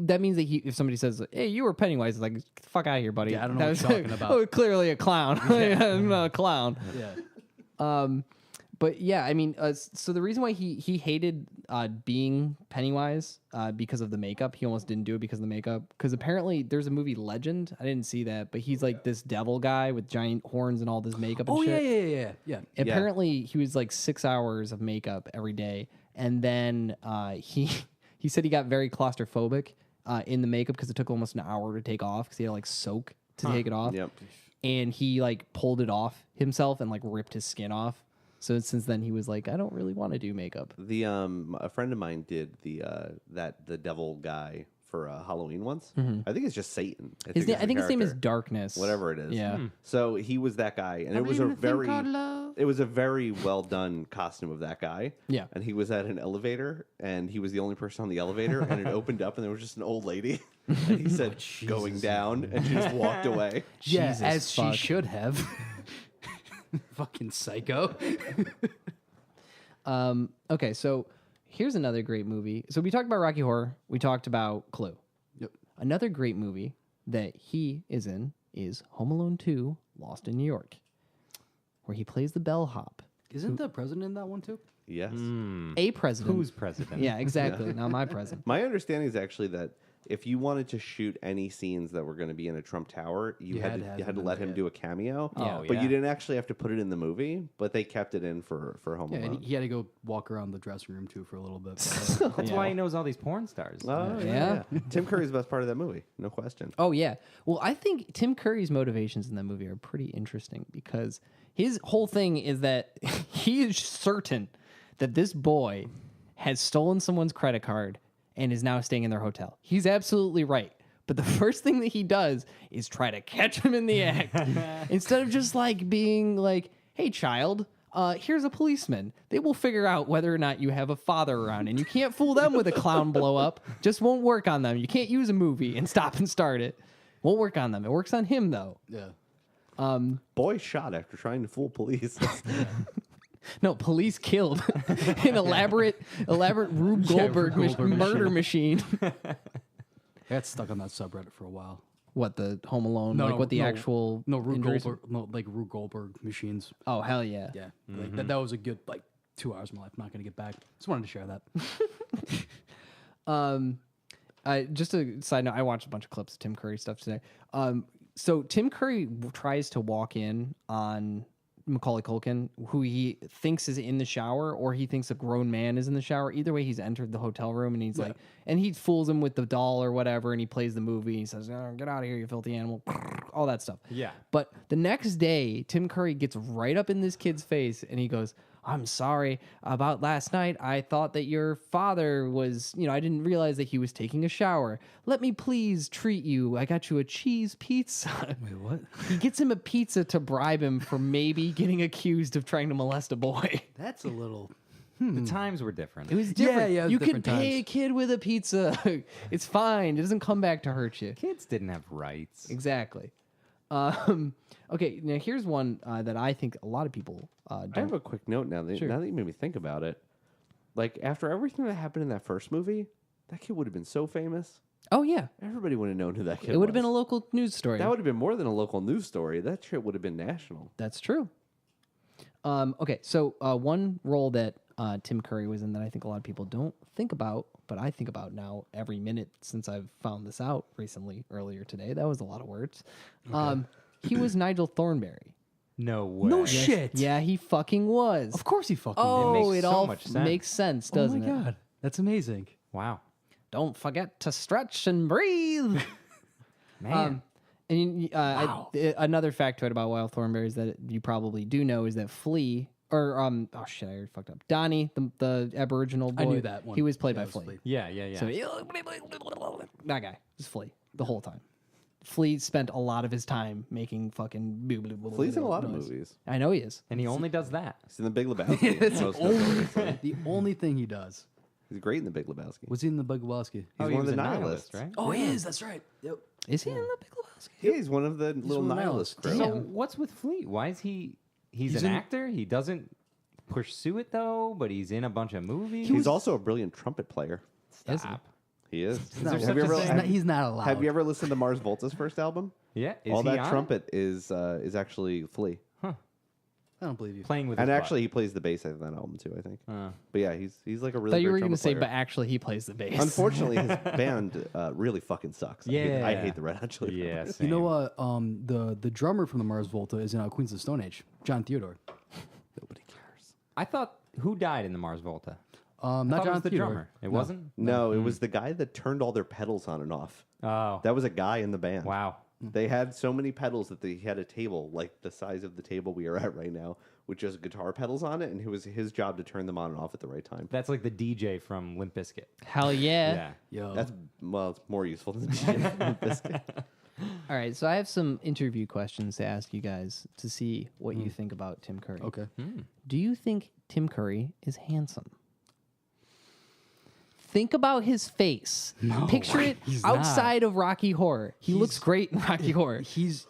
that means that if somebody says, "Hey, you were Pennywise," it's like, "Get the fuck out of here, buddy." Yeah, I don't know That what was you're talking about. Oh, clearly a clown. I'm not a clown. yeah. But yeah, I mean, so the reason why he hated being Pennywise because of the makeup, he almost didn't do it because of the makeup. Because apparently there's a movie Legend. I didn't see that, but he's like this devil guy with giant horns and all this makeup and Oh shit. yeah. Apparently he was like 6 hours of makeup every day, and then he said he got very claustrophobic in the makeup because it took almost an hour to take off because he had to like soak to take it off. Yep. And he like pulled it off himself and like ripped his skin off. So since then he was like, I don't really want to do makeup. The a friend of mine did the devil guy for Halloween once. I think it's just Satan. I think his name is character. Darkness. Whatever it is. Yeah. So he was that guy, and it was a very well done costume of that guy. Yeah. And he was at an elevator, and he was the only person on the elevator, and it opened up, and there was just an old lady, and he said, "Going down," and she just walked away. Yeah, Jesus as fuck. she should have. Fucking psycho. Okay, so here's another great movie. So we talked about Rocky Horror. We talked about Clue. Yep. Another great movie that he is in is Home Alone 2, Lost in New York, where he plays the bellhop. Isn't the president in that one too? Yes. A president. Who's president? Yeah, exactly. Not my president. My understanding is actually that if you wanted to shoot any scenes that were going to be in a Trump Tower, you had to let him do a cameo. Yeah. But yeah. you didn't actually have to put it in the movie, but they kept it in for Home Yeah, Alone. and he had to go walk around the dressing room too for a little bit. That's why he knows all these porn stars. Oh, Yeah. Tim Curry's the best part of that movie, no question. Oh yeah. Well, I think Tim Curry's motivations in that movie are pretty interesting because his whole thing is that he is certain that this boy has stolen someone's credit card and is now staying in their hotel. He's absolutely right. But the first thing that he does is try to catch him in the act instead of just like being like, "Hey, child, here's a policeman. They will figure out whether or not you have a father around, and you can't fool them with a clown blow up. Just won't work on them. You can't use a movie and stop and start it. Won't work on them. It works on him though." yeah. Boy shot after trying to fool police. No, police killed an elaborate Rube Goldberg, Goldberg murder machine. I got stuck on that subreddit for a while. What, the Home Alone? No, like no, what the no, actual No, Rube injuries- Goldberg. No, like Rube Goldberg machines. Oh hell yeah. Yeah, like that was a good like 2 hours of my life. I'm not gonna get back. Just wanted to share that. Just a side note, I watched a bunch of clips of Tim Curry stuff today. So Tim Curry tries to walk in on Macaulay Culkin, who he thinks is in the shower, or he thinks a grown man is in the shower. Either way, he's entered the hotel room, and he's like, and he fools him with the doll or whatever, and he plays the movie. And he says, "Oh, get out of here, you filthy animal," all that stuff. Yeah. But the next day, Tim Curry gets right up in this kid's face, and he goes, "I'm sorry about last night. I thought that your father was, I didn't realize that he was taking a shower. Let me please treat you. I got you a cheese pizza." Wait, what? He gets him a pizza to bribe him for maybe getting accused of trying to molest a boy. That's a little. The times were different. It was different. yeah, it was you can different pay a times. kid with a pizza. It's fine. It doesn't come back to hurt you. Kids didn't have rights. Exactly. Okay, now here's one that I think a lot of people I have don't. a quick note now that Sure. now that you made me think about it. Like after everything that happened in that first movie, that kid would have been so famous. Oh yeah, Everybody would have known who that kid it would have was. been a local news story. That would have been more than a local news story. That shit would have been national. That's true. Okay, so one role that Tim Curry was in that I think a lot of people don't think about but I think about now every minute since I've found this out recently, earlier today. That was a lot of words. He was Nigel Thornberry. No way. No shit. Yeah, he fucking was. Of course he fucking Oh, makes it so all much sense. makes sense, did. Oh doesn't my it? god. That's amazing. Wow. Don't forget to stretch and breathe. Man. Another factoid about Wild Thornberry that you probably do know is that Flea, or oh shit, I already fucked up. Donnie, the Aboriginal boy. I knew that one. He was played Yeah, by it was Flea. Flea. yeah. So that guy was Flea the whole time. Flea spent a lot of his time making fucking. Flea's in a lot of noise. movies. I know he is. And he only does that. He's in The Big Lebowski. most notoriously. The only thing he does. He's great in The Big Lebowski. Was he in the Big Lebowski? He's Oh, one he of was the a nihilists, right? Oh, he is. That's right. Yep. Is he in the Big Lebowski? Yeah, he's one of the little one of the nihilist nihilists. crew. So what's with Fleet? Why is he? He's He's an in- actor. He doesn't pursue it though, but he's in a bunch of movies. He's also a brilliant trumpet player. Is he? Stop. He is. there Have such you a ever, thing? He's not allowed. have you ever listened to Mars Volta's first album? Yeah. Is All he that on it? trumpet is actually Flea. I don't believe you. Playing with. And his actually, he plays the bass in that album too, I think. butt. But yeah, he's like a I really thought you great were going to trumpet say, player. but actually, he plays the bass. Unfortunately, his band really fucking sucks. I Yeah. hate the Red Hot Chili yeah. Peppers. Same. You know what? The drummer from the Mars Volta is in Queens of the Stone Age. John Theodore. Nobody cares. I thought who died in the Mars Volta? Not I thought John it was the Theodore. drummer. It wasn't. No, it was the guy that turned all their pedals on and off. Oh. That was a guy in the band. Wow. They had so many pedals that he had a table like the size of the table we are at right now with just guitar pedals on it, and it was his job to turn them on and off at the right time. That's like the DJ from Limp Bizkit. Hell yeah. Yeah. Yo. That's it's more useful than DJ Biscuit. All right, so I have some interview questions to ask you guys to see what you think about Tim Curry. okay. Do you think Tim Curry is handsome? Think about his face. No, Picture it he's not. outside of Rocky Horror. He looks He's- great in Rocky Horror. He's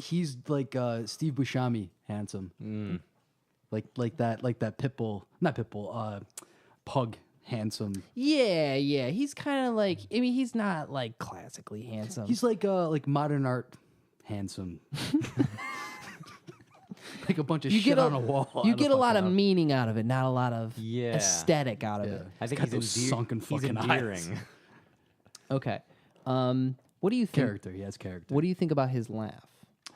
like Steve Buscemi handsome. Like that Pitbull, not Pitbull, Pug handsome. Yeah. He's kind of like, I mean, he's not like classically handsome. He's like modern art handsome. Like a bunch of you shit get on a wall. You I get a don't lot of fucking know. meaning out of it, not a lot of Yeah. aesthetic out of Yeah. it. I think got he's those sunken he's fucking eyes. endearing. Okay. What do you think? Character. He has character. What do you think about his laugh?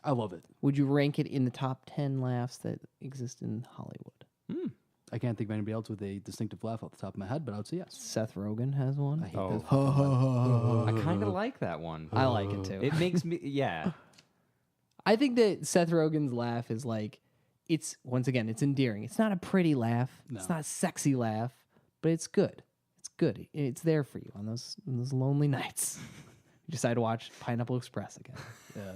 I love it. Would you rank it in the top 10 laughs that exist in Hollywood? I can't think of anybody else with a distinctive laugh off the top of my head, but I would say yes. Seth Rogen has one. I hate Oh. those. I kind of like that one. I like it too. It makes me, yeah. I think that Seth Rogen's laugh is like, it's once again, it's endearing. It's not a pretty laugh. It's No. not a sexy laugh, but it's good. It's good. It's there for you on those lonely nights. You decide to watch Pineapple Express again. Yeah.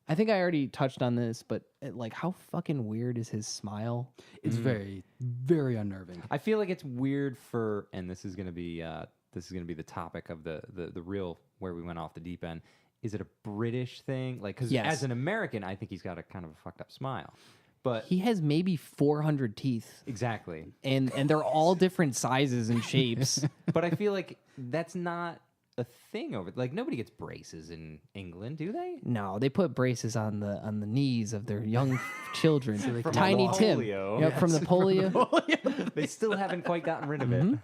I think I already touched on this, but like, how fucking weird is his smile? It's very, very unnerving. I feel like it's weird for, and this is gonna be the topic of the real where we went off the deep end. Is it a British thing? Like, because Yes. as an American, I think he's got a kind of a fucked up smile. But He has maybe 400 teeth, exactly. and they're all different sizes and shapes. But I feel like that's not a thing over. Like nobody gets braces in England, do they? No, they put braces on the knees of their young children. From Tiny the Tim, polio. yep, from the polio. They still haven't quite gotten rid of it.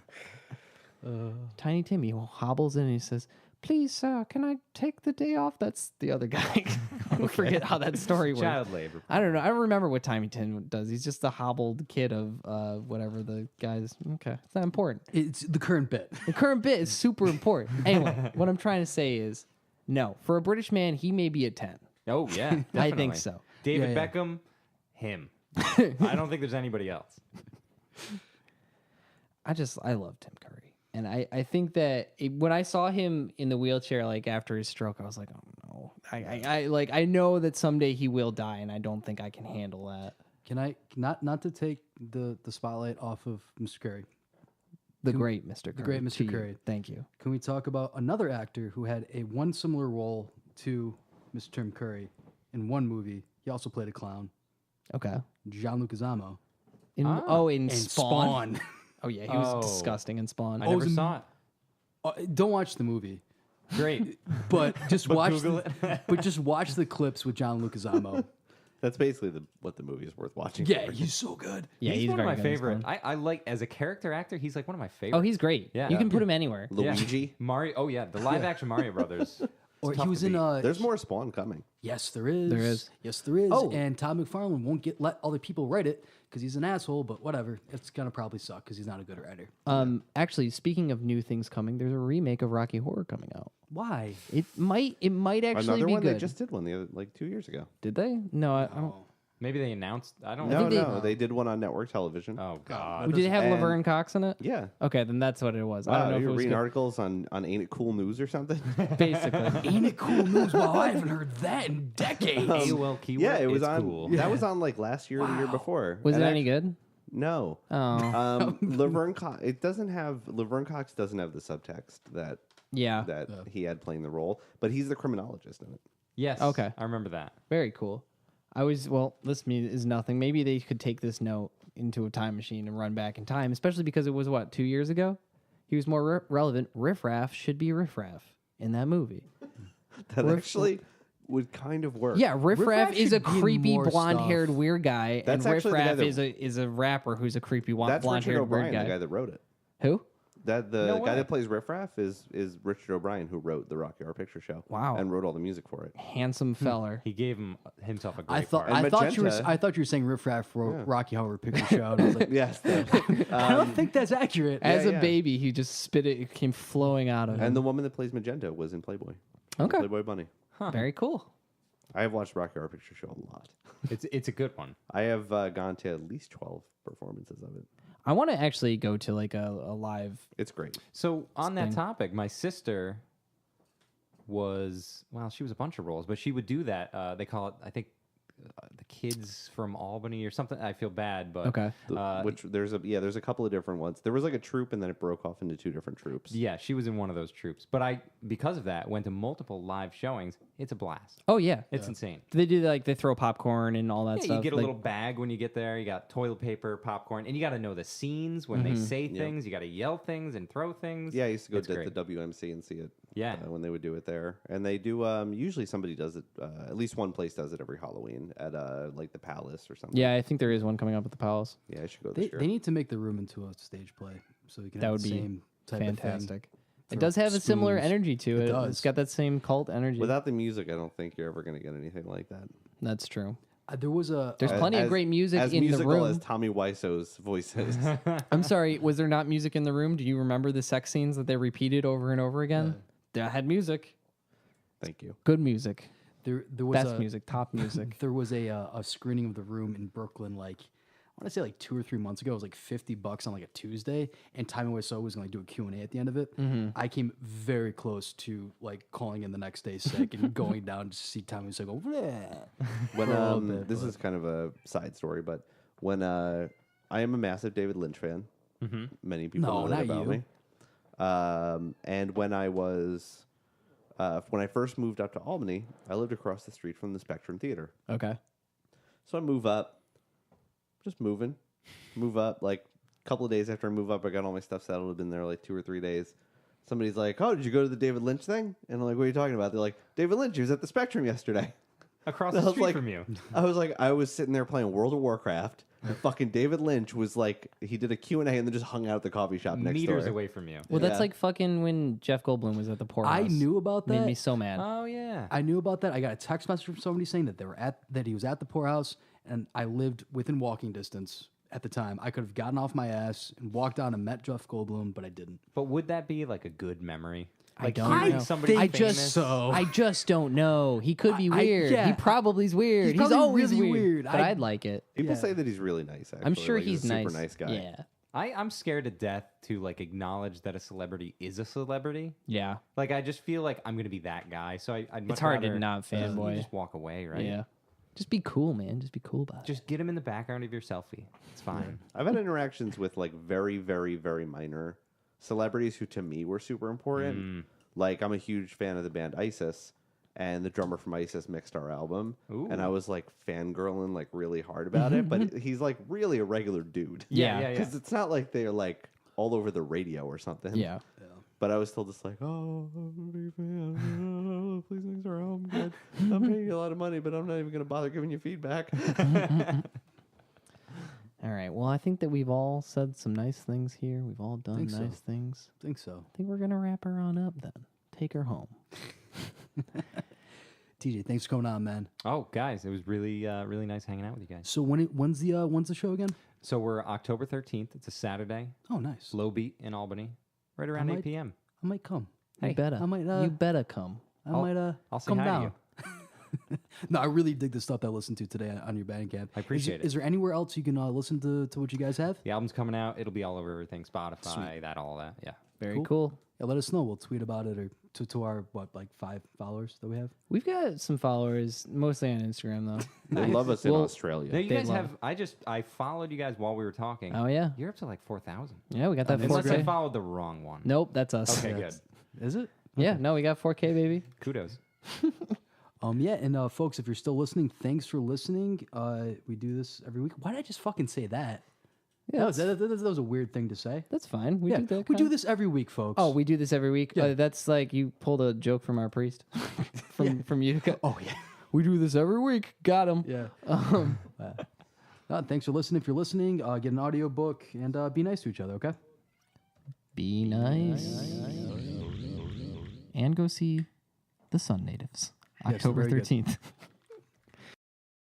Tiny Tim, he hobbles in and he says, "Please, sir, can I take the day off?" That's the other guy. I forget how that story works. Child labor. I don't know. I don't remember what Tiny Tim does. He's just a hobbled kid of whatever the guy's. Okay, it's not important. It's the current bit. The current bit is super important. Anyway, what I'm trying to say is, no, for a British man, he may be a 10. Oh yeah, definitely. I think so. David Yeah, yeah. Beckham, him. I don't think there's anybody else. I love Tim Curry. And I think that when I saw him in the wheelchair, like after his stroke, I was like, oh no, I know that someday he will die, and I don't think I can handle that. Can I not to take the spotlight off of Mr. Curry? The great Mr. Curry. The great Mr. to you. Curry. Thank you. Can we talk about another actor who had one similar role to Mr. Tim Curry in one movie? He also played a clown. Okay. Gianluca Zamo. In And Spawn. Oh yeah, he was Oh. disgusting in Spawn. I never it's saw it. Don't watch the movie, Great. but just But watch. Google But just watch the clips with Gianluca Zamo. That's basically what the movie is worth watching. Yeah, for. he's so good. Yeah, he's one of very my good as favorite. Clown. I like as a character actor. He's like one of my favorites. Oh, he's great. Yeah. You can put him anywhere. Luigi. Mario. Oh yeah, the live action Mario Brothers. Or It's he tough was to in beat. There's more Spawn coming. Yes, there is. There is. Yes, there is. Oh. And Todd McFarlane won't let other people write it because he's an asshole. But whatever, it's gonna probably suck because he's not a good writer. Actually, speaking of new things coming, there's a remake of Rocky Horror coming out. Why? It might actually Another be one good. they just did one the other, like 2 years ago. Did they? No, I don't. Maybe they announced. I don't. No, think no, they did one on network television. Oh God. Did it have And- Laverne Cox in it? Yeah. Okay, then that's what it was. I don't Wow, know if it you're was reading good. articles on Ain't It Cool News or something? Basically. Ain't it cool news? Wow, I haven't heard that in decades. AOL keyword. yeah, it was it's on. Cool. That was on like last year or the year before. Was it And any good? No. Oh, Laverne Cox. It doesn't have Laverne Cox doesn't have the subtext that yeah. he had playing the role, but he's the criminologist in it. Yes. Okay. I remember that. Very cool. This is nothing. Maybe they could take this note into a time machine and run back in time, especially because it was, 2 years ago? He was more relevant. Riff Raff should be Riff Raff in that movie. That actually would kind of work. Yeah, Riff Raff Raff is a should be in creepy more blonde-haired stuff. weird guy, That's and Riff actually the guy Raff that- is a rapper who's a creepy That's Richard blonde-haired O'Brien, weird the guy. guy that wrote it. Who? That the No guy way. that plays Riff Raff is Richard O'Brien, who wrote the Rocky Horror Picture Show. Wow. And wrote all the music for it. Handsome feller. He gave himself a great I thought part. And I thought you were Magenta. I thought you were saying Riff Raff wrote Rocky Horror Picture Show. And I was like, Yes. I don't think that's accurate. As a yeah. baby, he just spit it. It came flowing out of him. And the woman that plays Magenta was in Playboy. Okay. Playboy Bunny. Very cool. I have watched Rocky Horror Picture Show a lot. It's a good one. I have gone to at least 12 performances of it. I want to actually go to like a live. It's great. So on that Thing. topic, my sister she was a bunch of roles, but she would do that. They call it, I think, the Kids from Albany or something. I feel bad, but Okay. Which there's a couple of different ones. There was like a troupe, and then it broke off into two different troops. yeah, she was in one of those troops. But because of that, went to multiple live showings. It's a blast. Oh yeah. It's insane. They do like they throw popcorn and all that Yeah, stuff. you get a like- little bag when you get there. You got toilet paper, popcorn, and you got to know the scenes when they say things. You got to yell things and throw things. Yeah, I used to go It's to great. the WMC and see it. Yeah. When they would do it there, and they do. Usually, somebody does it. At least one place does it every Halloween at like the Palace or something. Yeah, I think there is one coming up at the Palace. Yeah, I should go this They, year. they need to make the room into a stage play so you can That have would the be same type of thing. Fantastic. It for does have a similar spoons. energy to it. It It's does. got that same cult energy. Without the music, I don't think you're ever going to get anything like that. That's true. There was a There's plenty of great music as in the musical room. as Tommy Wiseau's voice is. I'm sorry, was there not music in the room? Do you remember the sex scenes that they repeated over and over again? That had music. Thank you. Good music. there was Best a, music. Top music. There was a screening of The Room in Brooklyn, like I want to say like 2 or 3 months ago. It was like $50 on like a Tuesday, and Tommy Wiseau was going to do a Q&A at the end of it. I came very close to like calling in the next day sick and going down to see Tommy Wiseau go. "Bleh." When For a little bit, this but- is kind of a side story, but when I am a massive David Lynch fan. Many people No, know that not about you. me. And when I first moved up to Albany, I lived across the street from the Spectrum Theater. Okay. So I move up, just moving, move up. Like a couple of days after I move up, I got all my stuff settled. I've been there like 2 or 3 days. Somebody's like, "Oh, did you go to the David Lynch thing?" And I'm like, "What are you talking about?" They're like, "David Lynch, he was at the Spectrum yesterday." Across I the was street like- from you. I was sitting there playing World of Warcraft, and fucking David Lynch was like, he did a Q&A and then just hung out at the coffee shop next Meters door. away from you. Well, that's Yeah. like fucking when Jeff Goldblum was at the poorhouse. I knew about Made that. me so mad. Oh yeah. I knew about that. I got a text message from somebody saying that he was at the poorhouse, and I lived within walking distance at the time. I could have gotten off my ass and walked down and met Jeff Goldblum, but I didn't. But would that be like a good memory? I Like don't hearing know. somebody I famous? just so. I just don't know. He could be I- weird. yeah. He probably's weird. He's He's, probably always really weird. weird. But I'd like it. People Yeah. say that he's really nice, actually. I'm sure Like, he's a nice. super nice guy. Yeah. I'm scared to death to like acknowledge that a celebrity is a celebrity. Yeah. Like I just feel like I'm gonna be that guy. So I'd much It's hard to rather, not you fanboy. just walk away, right? Yeah. Just be cool, man. Just be cool about it. Just get him in the background of your selfie. It's fine. I've had interactions with like very, very, very minor celebrities who to me were super important. Like I'm a huge fan of the band ISIS, and the drummer from ISIS mixed our album, and I was like fangirling like really hard about it. But he's like really a regular dude. Yeah. yeah. Because it's not like they're like all over the radio or something. Yeah. But I was still just like, oh, I'm a big fan. Please make sure I'm good. I'm paying you a lot of money, but I'm not even going to bother giving you feedback. All right. Well, I think that we've all said some nice things here. We've all done Think nice so. things. I think so. I think we're gonna wrap her on up then. Take her home. TJ, thanks for coming on, man. Oh, guys, it was really really nice hanging out with you guys. So when's the show again? So we're October 13th. It's a Saturday. Oh, nice. Low Beat in Albany, right around might- 8 p.m. I might come. You Hey, better. I might, you better come. I'll say come hi to down. you. No, I really dig the stuff that I listened to today on your Bandcamp. I appreciate it. Is there anywhere else you can listen to what you guys have? The album's coming out. It'll be all over everything, Spotify, all that. Yeah. Very Cool. cool. Yeah, let us know. We'll tweet about it or to our 5 followers that we have. We've got some followers, mostly on Instagram though. They love us in Well, Australia. No, you They guys love have. I followed you guys while we were talking. Oh yeah, You're up to like 4,000. yeah. We got that Unless I 4K. followed the wrong one. Nope, that's us. Okay, good. That's- Is it? Yeah, no, we got 4K, baby. Kudos. Yeah, and folks, if you're still listening, thanks for listening. We do this every week. Why did I just fucking say that? Yeah, that was a weird thing to say. that's fine. We Yeah, do that. we do kinda- this every week, folks. Oh, we do this every week. Yeah. That's like you pulled a joke from our priest, from Utica. Oh, yeah. We do this every week. Got him. Yeah. Thanks for listening. If you're listening, get an audiobook and be nice to each other, okay? Be nice. And go see the Sun Natives. Yes, October very good. 13th.